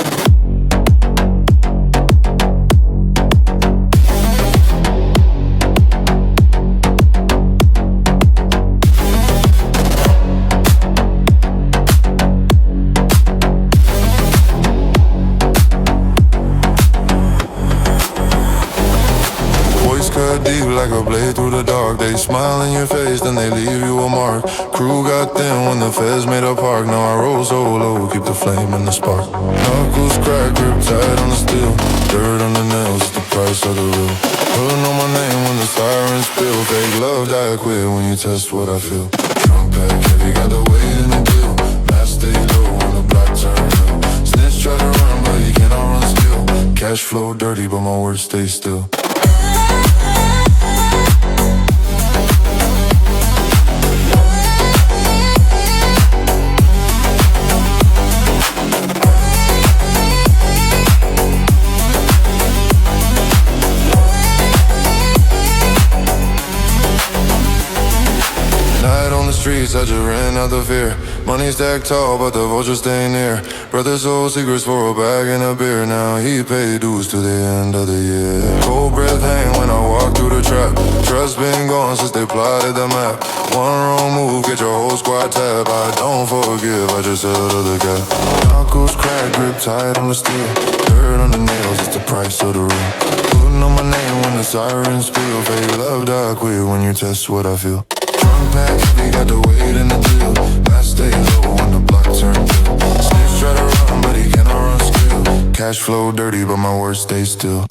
Deep like a blade through the dark. They smile in your face, then they leave you a mark. Crew got thin when the feds made a park. Now I roll so low, keep the flame and the spark. Knuckles crack, grip tight on the steel. Dirt on the nails, it's the price of the real. Putting on my name when the sirens spill. Fake love die quick when you test what I feel. Trunk pack heavy, got the weight in the deal. Mask stay low when the black turn ill. Snitch try to run, but he cannot run still. Cash flow dirty, but my words stay still. Streets, I just ran out the fear. Money stacked tall, but the vultures stay near. Brother sold secrets for a bag and a beer. Now he paid dues to the end of the year. Cold breath hang when I walk through the trap. Trust been gone since they plotted the map. One wrong move, get your whole squad tab. I don't forgive, I just held to the gap. Knuckles crack, grip tight on the steel. Dirt on the nails, it's the price of the real. Putting on my name when the sirens spill. Fake love die quick when you test what I feel. Back, they got the weight in the deal. Last stay low when the block turn blue. Snitch try to run, but he cannot run skill. Cash flow dirty, but my words stay still.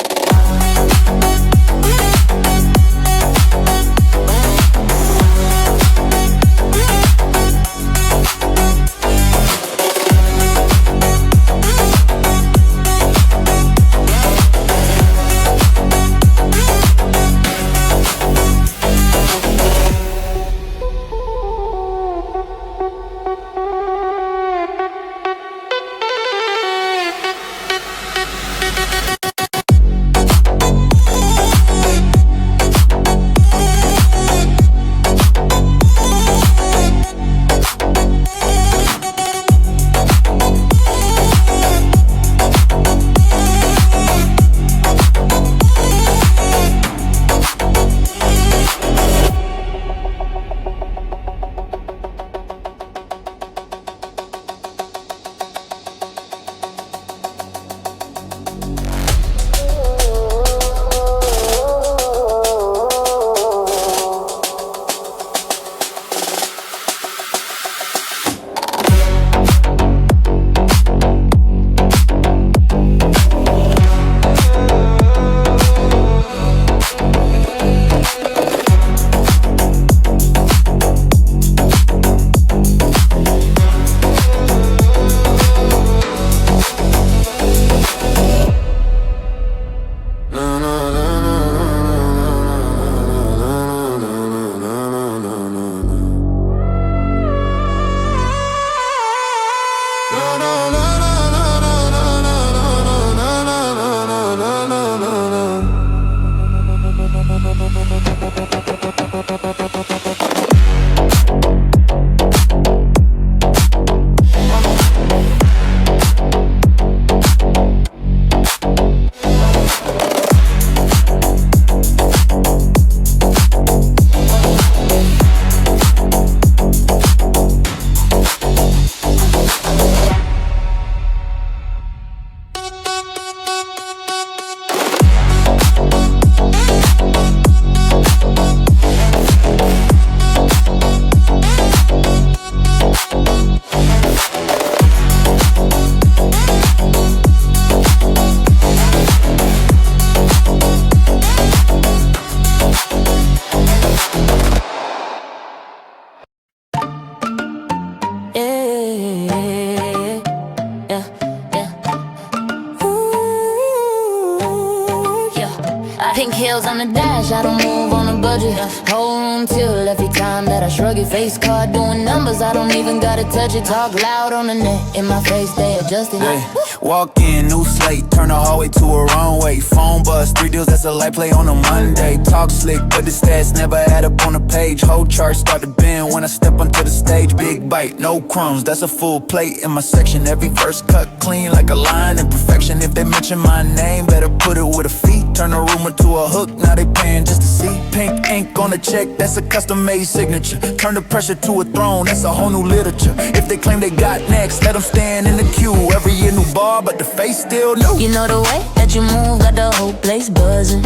Pink heels on the dash, I don't move on a budget. Whole room till every time that I shrug it. Face card doing numbers, I don't even gotta touch it. Talk loud on the net, in my face they adjusted. Hey, walk in, new slate, turn the hallway to a runway. Phone buzz, 3 deals, that's a light play on a Monday. Talk slick, but the stats never add up on the page. Whole chart start to bend when I step onto the stage. Big bite, no crumbs, that's a full plate in my section. Every verse cut clean like a line in perfection. If they mention my name, better put it with a fee. Turn a rumor to a hook, now they paying just to see. Pink ink on the check, that's a custom-made signature. Turn the pressure to a throne, that's a whole new literature. If they claim they got next, let them stand in the queue. Every year new bar, but the face still new. You know the way that you move, got the whole place buzzing.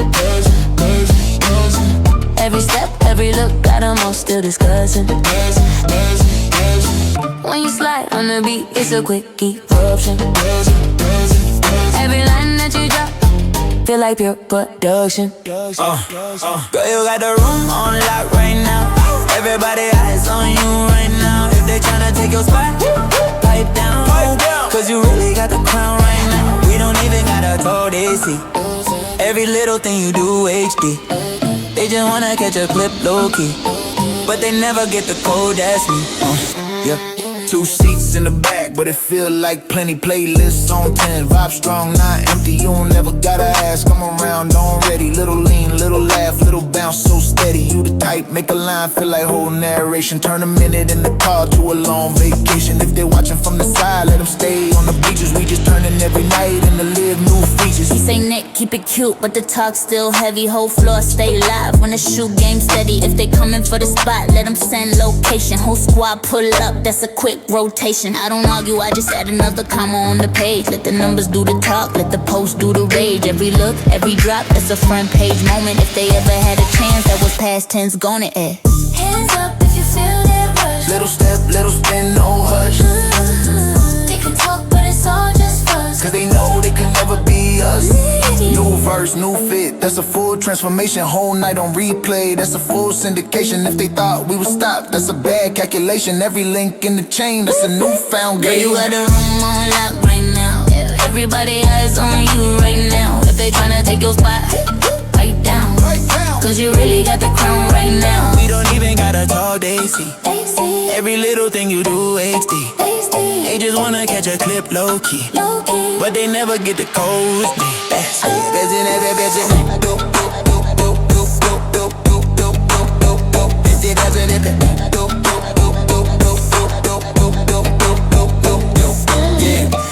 Every step, every look, got them all still discussing. When you slide on the beat, it's a quick eruption. Every line that you drop, feel like pure production. Girl, you got the room on lock right now. Everybody eyes on you right now. If they tryna take your spot, pipe down. Cause you really got the crown right now. We don't even gotta talk, they see. Every little thing you do HD. They just wanna catch a clip low-key, but they never get the code, that's me. Yeah. 2 seats in the back, but it feel like plenty. Playlists on 10, vibe strong, not empty. You don't never gotta ask, I'm around, on ready. Little lean, little laugh, little bounce, so steady. You the type, make a line, feel like whole narration. Turn a minute in the car to a long vacation. If they're watching from the side, let them stay on the beaches. We just turning every night into live new features. He say Nick, keep it cute, but the talk still heavy. Whole floor stay live when the shoe game steady. If they coming for the spot, let them send location. Whole squad pull up, that's a quick rotation. I don't argue, I just add another comma on the page. Let the numbers do the talk, let the post do the rage. Every look, every drop, that's a front page moment. If they ever had a chance, that was past tense, gone it. Hands up if you feel that rush. Little step, little spin, no hush. They can talk, but it's all just fuss. Cause they know they can never be us. New verse, new fit, that's a full transformation. Whole night on replay, that's a full syndication. If they thought we would stop, that's a bad calculation. Every link in the chain, that's a newfound game. Girl, you got the room on lock right now. Everybody eyes on you right now. If they tryna take your spot, pipe down. Cause you really got the crown right now. We don't even gotta talk, they see. Every little thing you do HD. They just wanna catch a clip low-key, but they never get the code.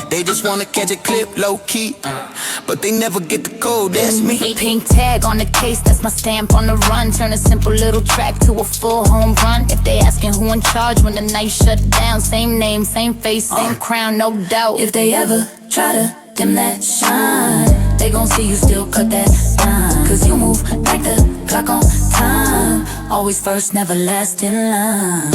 They just wanna catch a clip low-key, but they never get the code, that's me. Pink tag on the case, that's my stamp on the run. Turn a simple little track to a full home run. If they asking who in charge when the night shut down, same name, same face, same crown, no doubt. If they ever try to dim that shine, they gon' see you still cut that line. Cause you move like the clock on time. Always first, never last in line.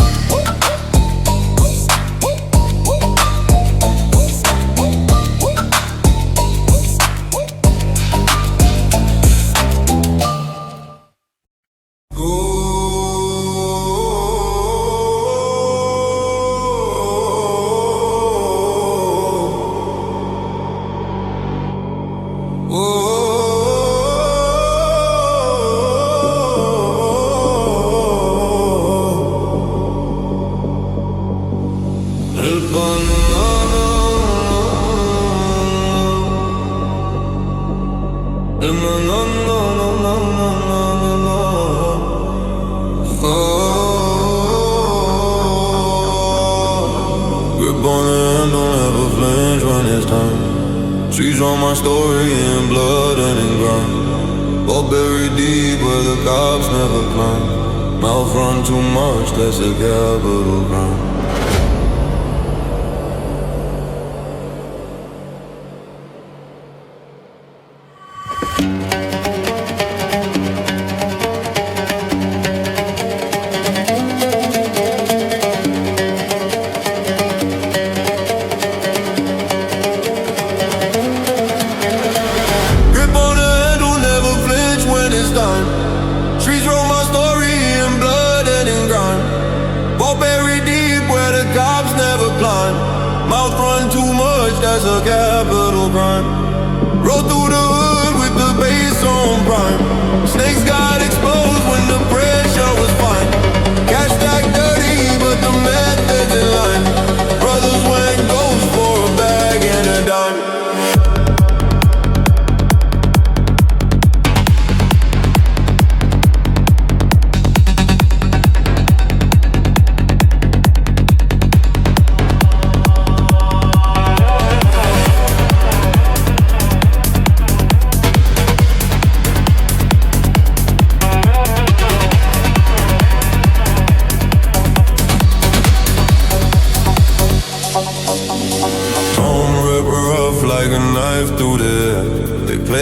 She's on my story in blood and in grime. All buried deep where the cops never climb. Mouth run too much, that's a capital crime. That's a capital crime. Roll through the hood with the bass on prime.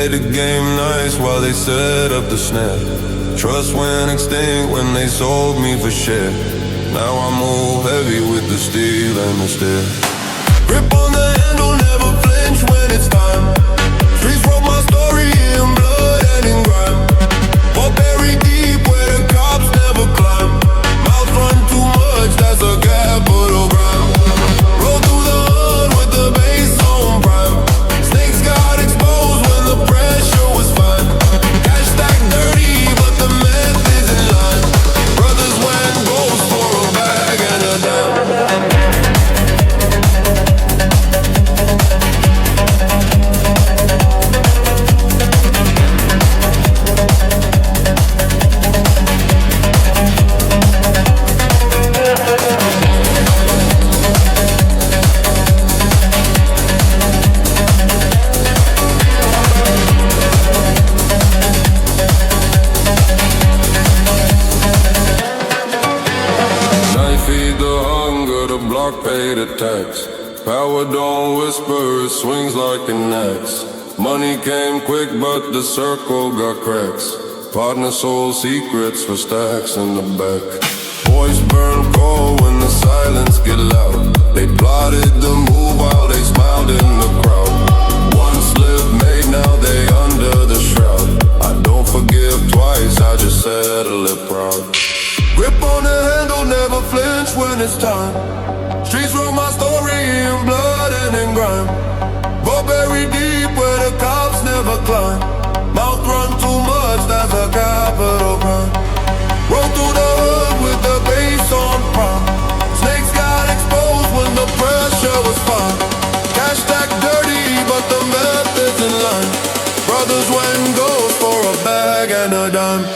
played the game nice while they set up the snare. Trust went extinct when they sold me for shit. Now I move heavy with the steel and the steel. Grip on the handle, never flinch when it's time. Streets wrote my story in blood and in grime. Or buried deep where the cops never climb. Mouth run too much, that's a capital crime. Roll through the hood with the bass on prime. Snakes got exposed when the pressure was fine. Cash stack dirty, but the meth is in line. Brothers went ghost for a bag and a dime. Pay the tax. Power don't whisper, it swings like an axe. Money came quick, but the circle got cracks. Partner sold secrets for stacks in the back. Boys burn cold when the silence get loud. They plotted the move while they smiled in the crowd. One slip made, now they under the shroud. I don't forgive twice, I just settle it proud. Grip on the handle, never flinch when it's time. Streets wrote my story in blood and in grime. But buried deep where the cops never climb. Mouth run too much, that's a capital crime. Roll through the hood with the bass on prime. Snakes got exposed when the pressure was fine. Cash stack dirty, but the meth is in line. Brothers went ghost for a bag and a dime.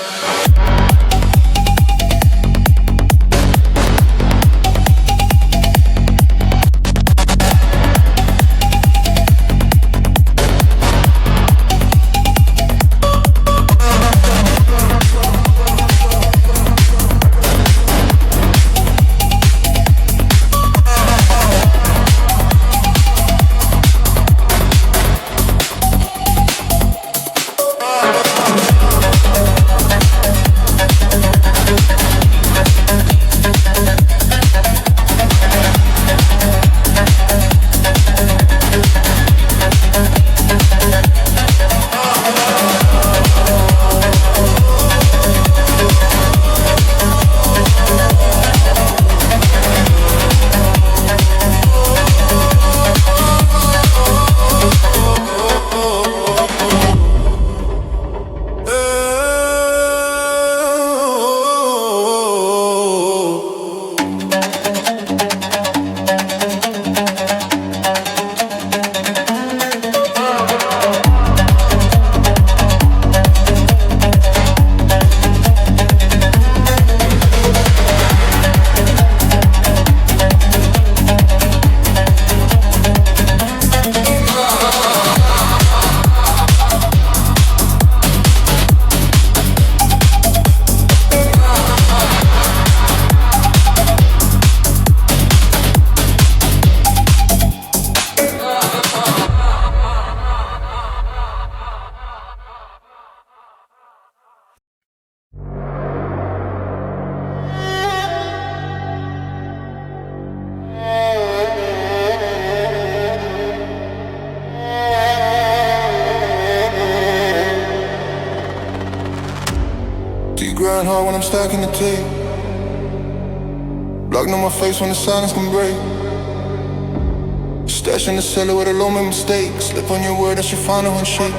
Grind hard when I'm stacking the tape. Blocking on my face when the silence can break. Stash in the cellar with a low make mistake. Slip on your word, that's your final handshake.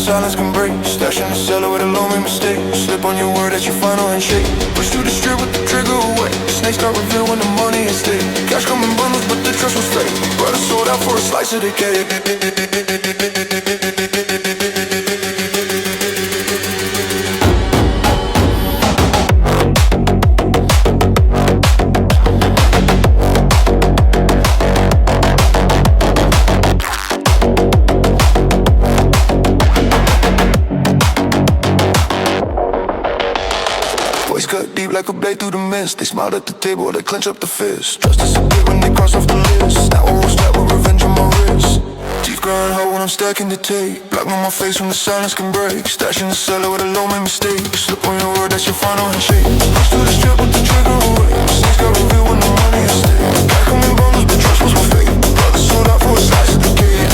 silence can break. Stash in the cellar with a low made mistake. Slip on your word, that's your final handshake. Push through the strip with the trigger away. Snakes got revealed when the money is stake. Cash come in bundles, but the trust was fake. Brother sold out for a slice of the cake. Like a blade through the mist. They smiled at the table, they clench up the fist. Trust disappear when they cross off the list. Now I roll strap with revenge on my wrist. Teeth grind hard when I'm stacking the tape. Block on my face when the silence can break. Stash in the cellar with a low made mistake. Slip on your word, that's your final handshake. Push through the strip with the trigger away. Snakes got revealed when the money is stake. Cash come in bundles, but trust was my fate. Brother sold out for a slice of the cake.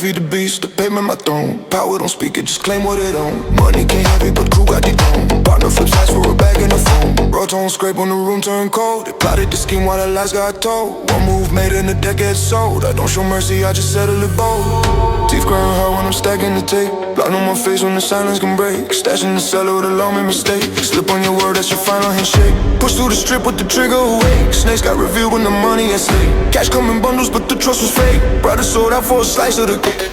Feed the beast, the payment my throne. Power don't speak it, just claim what it own. Money can't have it, but crew got the throne. Partner flip sides for a bag and a phone. Raw tone scrape on the room, turn cold. They plotted the scheme while the lies got told. One move made in a decade sold. I don't show mercy, I just settle it bold. Teeth grind hard when I'm stacking the tape. Block on my face when the silence can break. Stash in the cellar with a low made mistake. Slip on your word, that's your final handshake. Push through the strip with the trigger away. Snakes got revealed when the money at stake. Cash come in bundles, but the trust was fake. Brother sold out for a slice of the cake.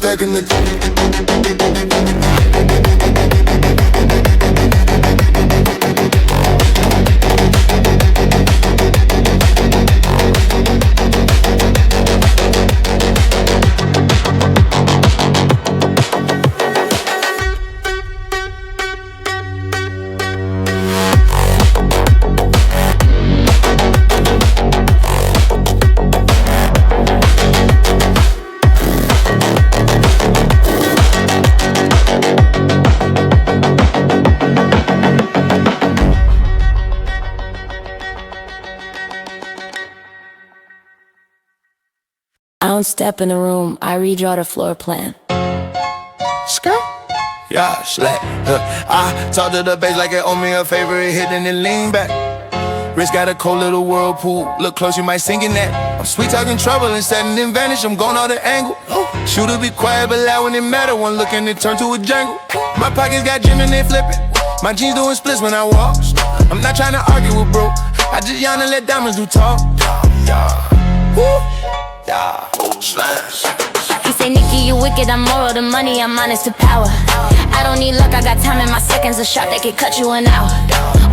stacking the don't step in the room, I redraw the floor plan. Skirt. Yeah, slack. I talk to the bass like it owe me a favorite hit and then lean back. Wrist got a cold little whirlpool. Look close, you might sink in that. I'm sweet talking trouble and setting in vanish. I'm going all the angle. Shooter be quiet but loud when it matter. One look and it turn to a jangle. My pockets got gym and they flipping. My jeans doing splits when I walk. I'm not trying to argue with bro. I just yawn and let diamonds do talk. He say, Nicki, you wicked, I'm moral to money, I'm honest to power. I don't need luck, I got time in my seconds. A shot that can cut you an hour.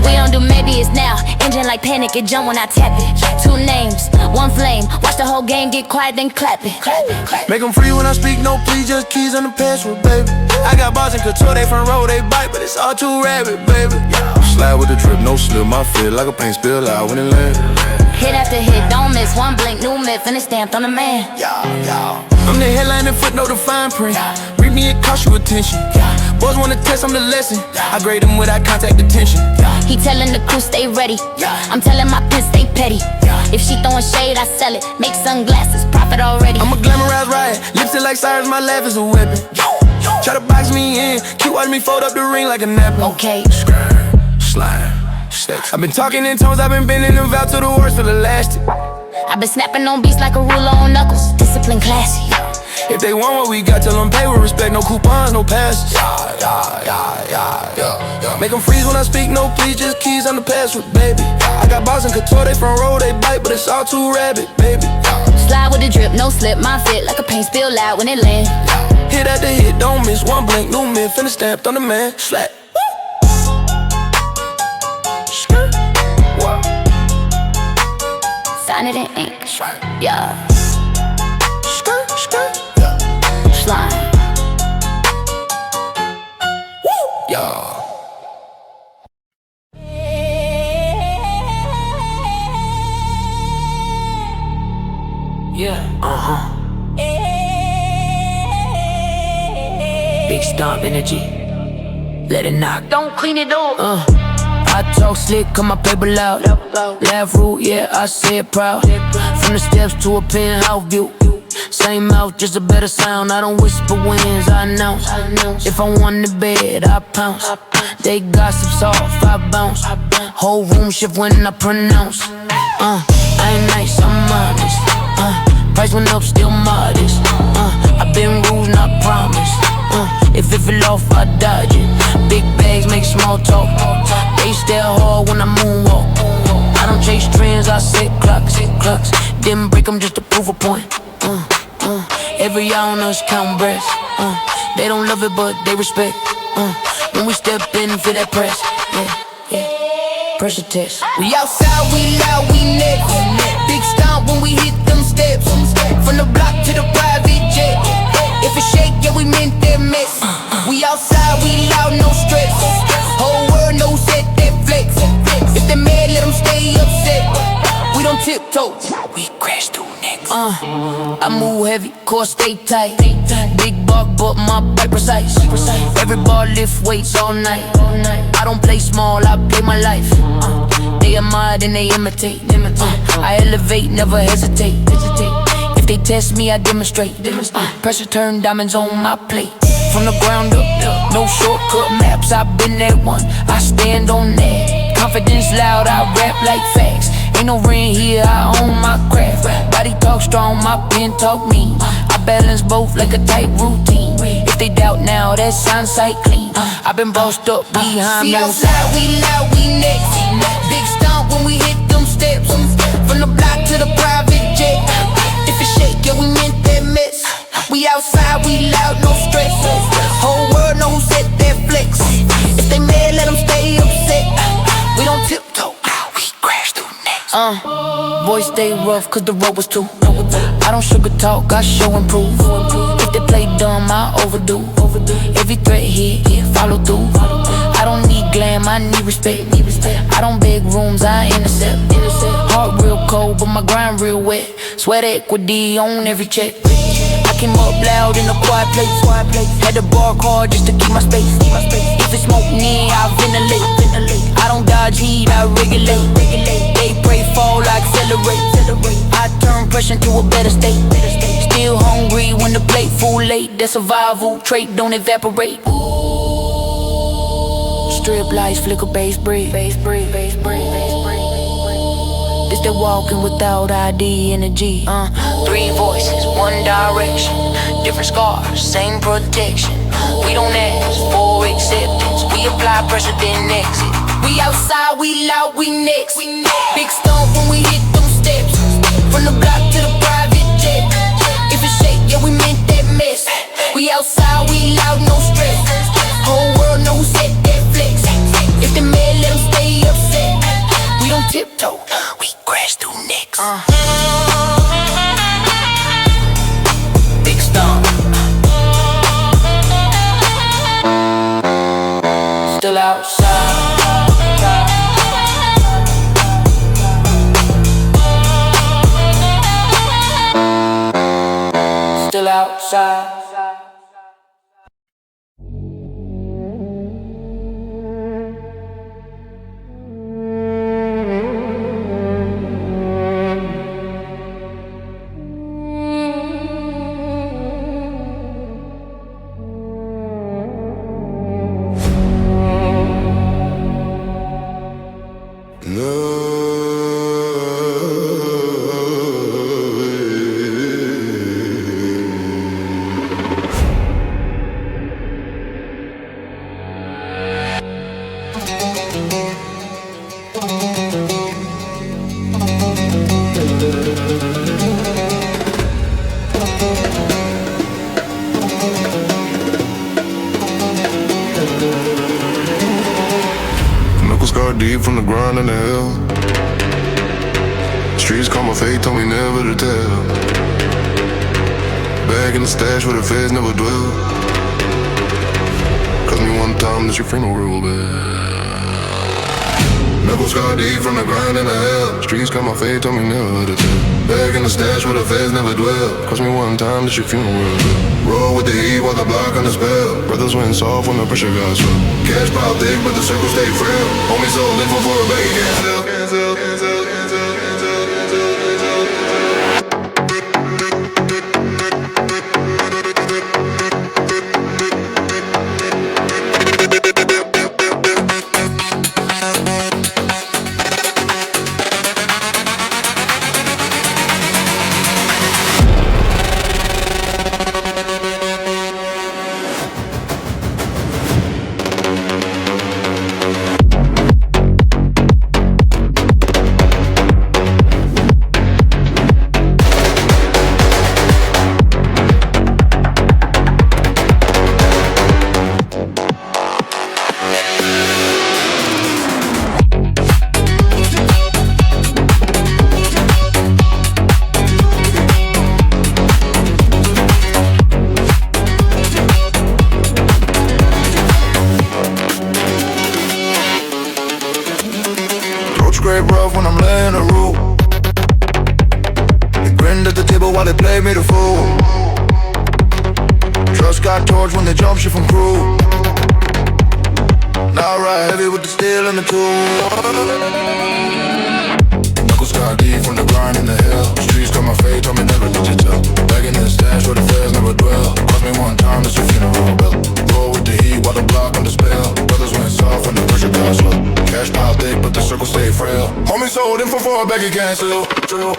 We don't do maybe, it's now. Engine like panic, it jump when I tap it. 2 names, 1 flame. Watch the whole game get quiet, then clap it. Make them free when I speak, no please, just keys on the password, baby. I got bars in control, they front row, they bite, but it's all too rapid, baby. Slide with the drip, no slip, my fit like a paint spill out when it land. Hit after hit, don't miss, 1 blink, new myth, and it's stamped on the man. I'm the headline and footnote, the fine print. Read me, it cost you attention. Boys wanna test, I'm the lesson. I grade them without contact attention. He telling the crew stay ready. I'm telling my pen stay petty. If she throwing shade, I sell it. Make sunglasses, profit already. I'm a glamorized riot, lipstick like Cyrus, my laugh is a weapon. Try to box me in, keep watching me fold up the ring like a napkin. Okay. Slime. I've been talking in tones, I've been bending them out to the worst for the last. I've been snapping on beats like a ruler on knuckles. Discipline classy. If they want what we got, tell them pay with respect. No coupons, no passes. Make them freeze when I speak, no please, just keys on the password, baby. I got bars in couture, they front row, they bite, but it's all too rabid, baby. Slide with the drip, no slip, my fit like a paint spill out when it land. Hit after hit, don't miss, 1 blink, new myth, and it's stamped on the man. Slap. Sign it in ink. Yeah. Slime. Yeah. Big stomp energy. Let it knock. Don't clean it up. I talk slick, cut my paper loud. Laugh rude, yeah, I say it proud. From the steps to a penthouse view. Same mouth, just a better sound. I don't whisper wins, I announce. If I want the bed, I pounce. They gossip soft, I bounce. Whole room shift when I pronounce. I ain't nice, I'm honest. Price went up, still modest. I been rules, not promise. If it fell off, I dodge it. Big bags make small talk. They stare hard when I moonwalk. I don't chase trends, I set clocks. Didn't break them just to prove a point. Every year on us count breaths. They don't love it, but they respect. When we step in, feel that press. Yeah. Pressure test. We outside, we loud, we next. Big stomp when we hit them steps. From the block to the private jet. If it shake, yeah, we meant that mess. We outside, we loud, no stress. Whole world knows that flex. If they mad, let them stay upset. We don't tiptoe, we crash through next. I move heavy, core stay tight. Big buck, but my bite precise. Every bar lift weights all night. I don't play small, I play my life. They admire, then they imitate. I elevate, never hesitate. If they test me, I demonstrate. Pressure turn diamonds on my plate. From the ground up, no shortcut maps. I've been that one, I stand on that. Confidence loud, I rap like facts. Ain't no ring here, I own my craft. Body talk strong, my pen talk mean. I balance both like a tight routine. If they doubt now, that's hindsight clean. I've been bossed up behind See no outside, we loud, we next. Big stomp when we hit them steps. From the block to the private jet. If it shake, yeah, we meant that mess. We outside, we loud, no stress. Whole world knows that flex. If they mad, let them stay upset. We don't tiptoe, we crash through next. Voice stay rough cause the road was too. I don't sugar talk, I show and prove. If they play dumb, I overdo. Every threat hit, follow through. I don't need glam, I need respect. I don't beg rooms, I intercept. Heart real cold, but my grind real wet. Sweat equity on every check. I came up loud in a quiet place. Had to bark hard just to keep my space. If it's smoke near, I ventilate. I don't dodge heat, I regulate. They pray, fall, I accelerate. I turn pressure into a better state. Still hungry when the plate full late. That survival trait don't evaporate. Strip lights, flicker, bass break. This that walking without ID energy. 3 voices, 1 direction. Different scars, same protection. We don't ask for acceptance. We apply pressure, then exit. We outside, we loud, we next. Big stomp when we hit them steps. From the block to the private jet. If it shake, yeah, we meant that mess. We outside, we loud, no stress. Whole world knows who set that flex. If the man let him stay upset, we don't tiptoe, we crash through necks. Big stomp. Still outside. Still outside. Deep from the ground in the hill. Streets call my fate, told me never to tell. Back in the stash where the feds never dwell. Cause me one time that your friend will roll back. Knuckles scar deep from the ground in the hell. Streets call my fate, told me never to tell. Back in the stash where the feds never dwell. Cause me one time that your funeral will roll with the heat while the block on the spell. Brothers went soft when the pressure got swell. Cash pile thick but the circle stay frail. Homie so live for a bag, cancel. Scrape rough when I'm laying the roof. They grinned at the table while they played me the fool. Trust got torch when they jump shit from crew. Now I ride heavy with the steel and the tool. Knuckles got deep from the grind in the hill. Streets got my fate, told me never digital. Back in the stash where the feds never dwell. Cost me one time, that's a funeral bill. Roll with the heat while the block on the spell. Brothers went soft when the pressure got slow. Cash pile thick, but the circle stay frail. Homie sold in for 4 back he cancel. Drill.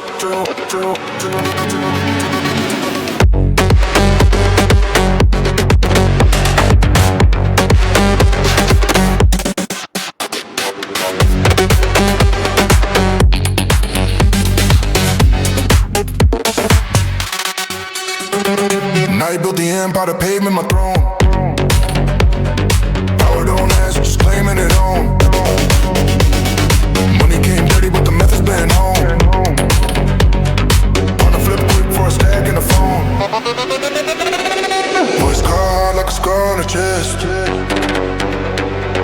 Now you built the empire, the pavement, my throne. Power don't ask, just claiming it home. Money came dirty, but the method's been home. On the flip quick for a stack in the phone. Voice card like a scar on the chest.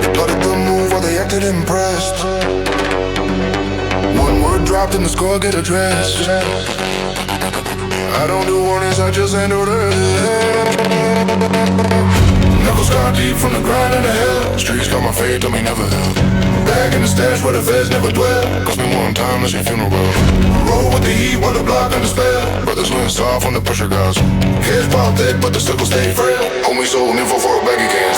They plotted the move while they acted impressed. One word dropped and the score get addressed. I don't do warnings, I just handle it. Knuckles got deep from the grind in the hell. Streets got my fate, told me never help. Back in the stash where the feds never dwell. Cost me one time, that's your funeral. Roll with the heat while the block under spell. Brothers went soft when the pressure got you. Heads pop thick, but the circle stay frail. Homie sold info for a baggy cans.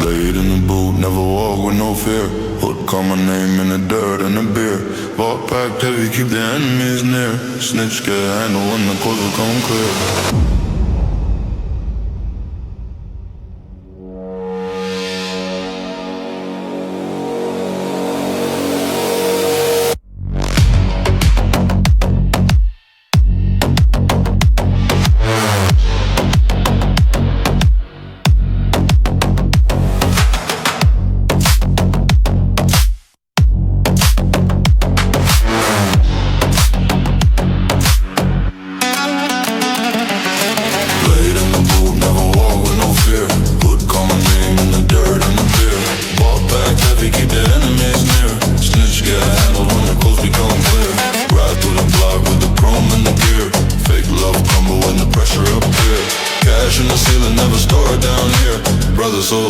Played in the booth, never walk with no fear. Hood call my name in the dirt and the beer. Ball packed heavy, keep the enemies near. Snitch get handle when the coast will come clear.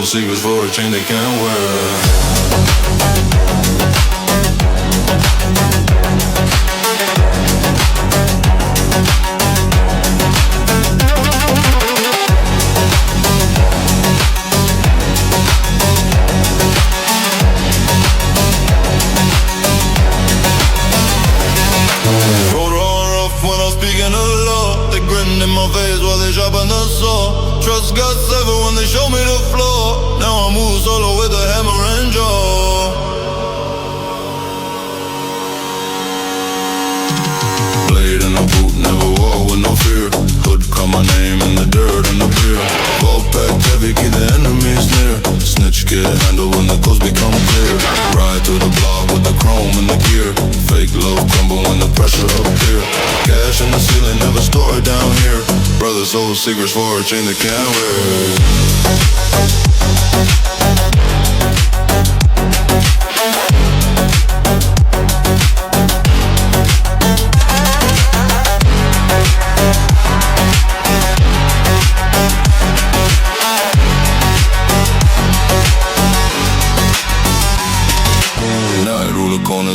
Secrets for a chain they can't wear. Rolled on rough when I'm speaking of love. They grinned in my face while they sharpen the saw. Trust got severed when they show me the floor. Now I move solo with a hammer and jaw. Blade in the boot, never walk with no fear. Hood call my name in the dirt and the beer. Ball packed heavy, keep the enemies near. Snitch get handled when the coast become clear. Ride through the block with the chrome and the gear. Fake love crumble when the pressure up here. Cash in the ceiling, never store it down here. Brothers hold secrets for a chain they can't wear.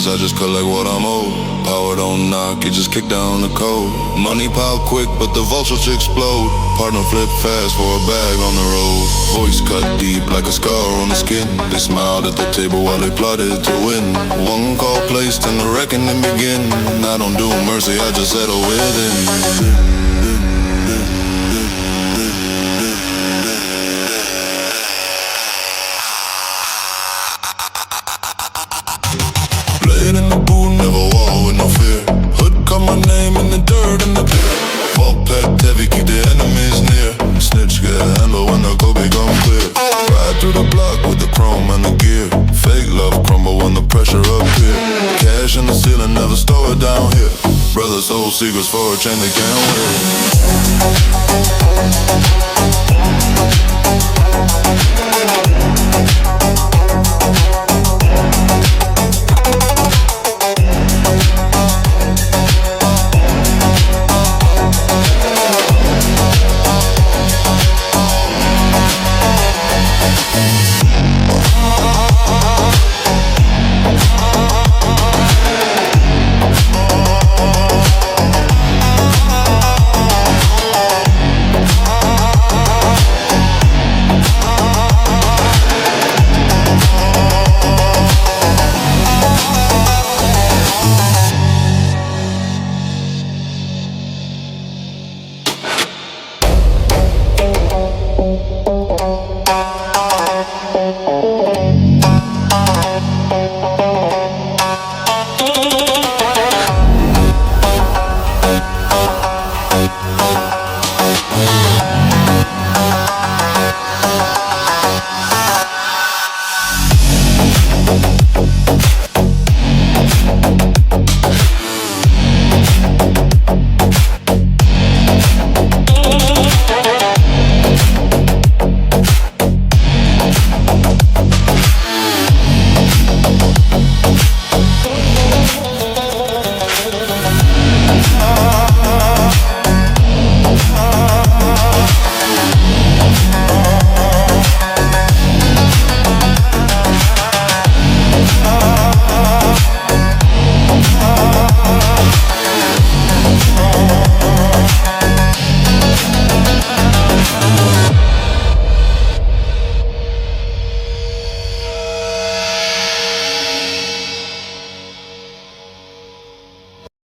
I just collect what I'm owed. Power don't knock, you just kick down the code. Money pile quick, but the vultures explode. Partner flip fast for a bag on the road. Voice cut deep like a scar on the skin. They smiled at the table while they plotted to win. One call placed and the reckoning begin. I don't do mercy, I just settle within. In the booth, never walk with no fear. Hood call my name in the dirt and the beer. Ball packed heavy, keep the enemies near. Snitch get handled when the cold become clear. Ride through the block with the chrome and the gear. Fake love crumble when the pressure up here. Cash in the ceiling, never store it down here. Brothers hold secrets for a chain they can't wear.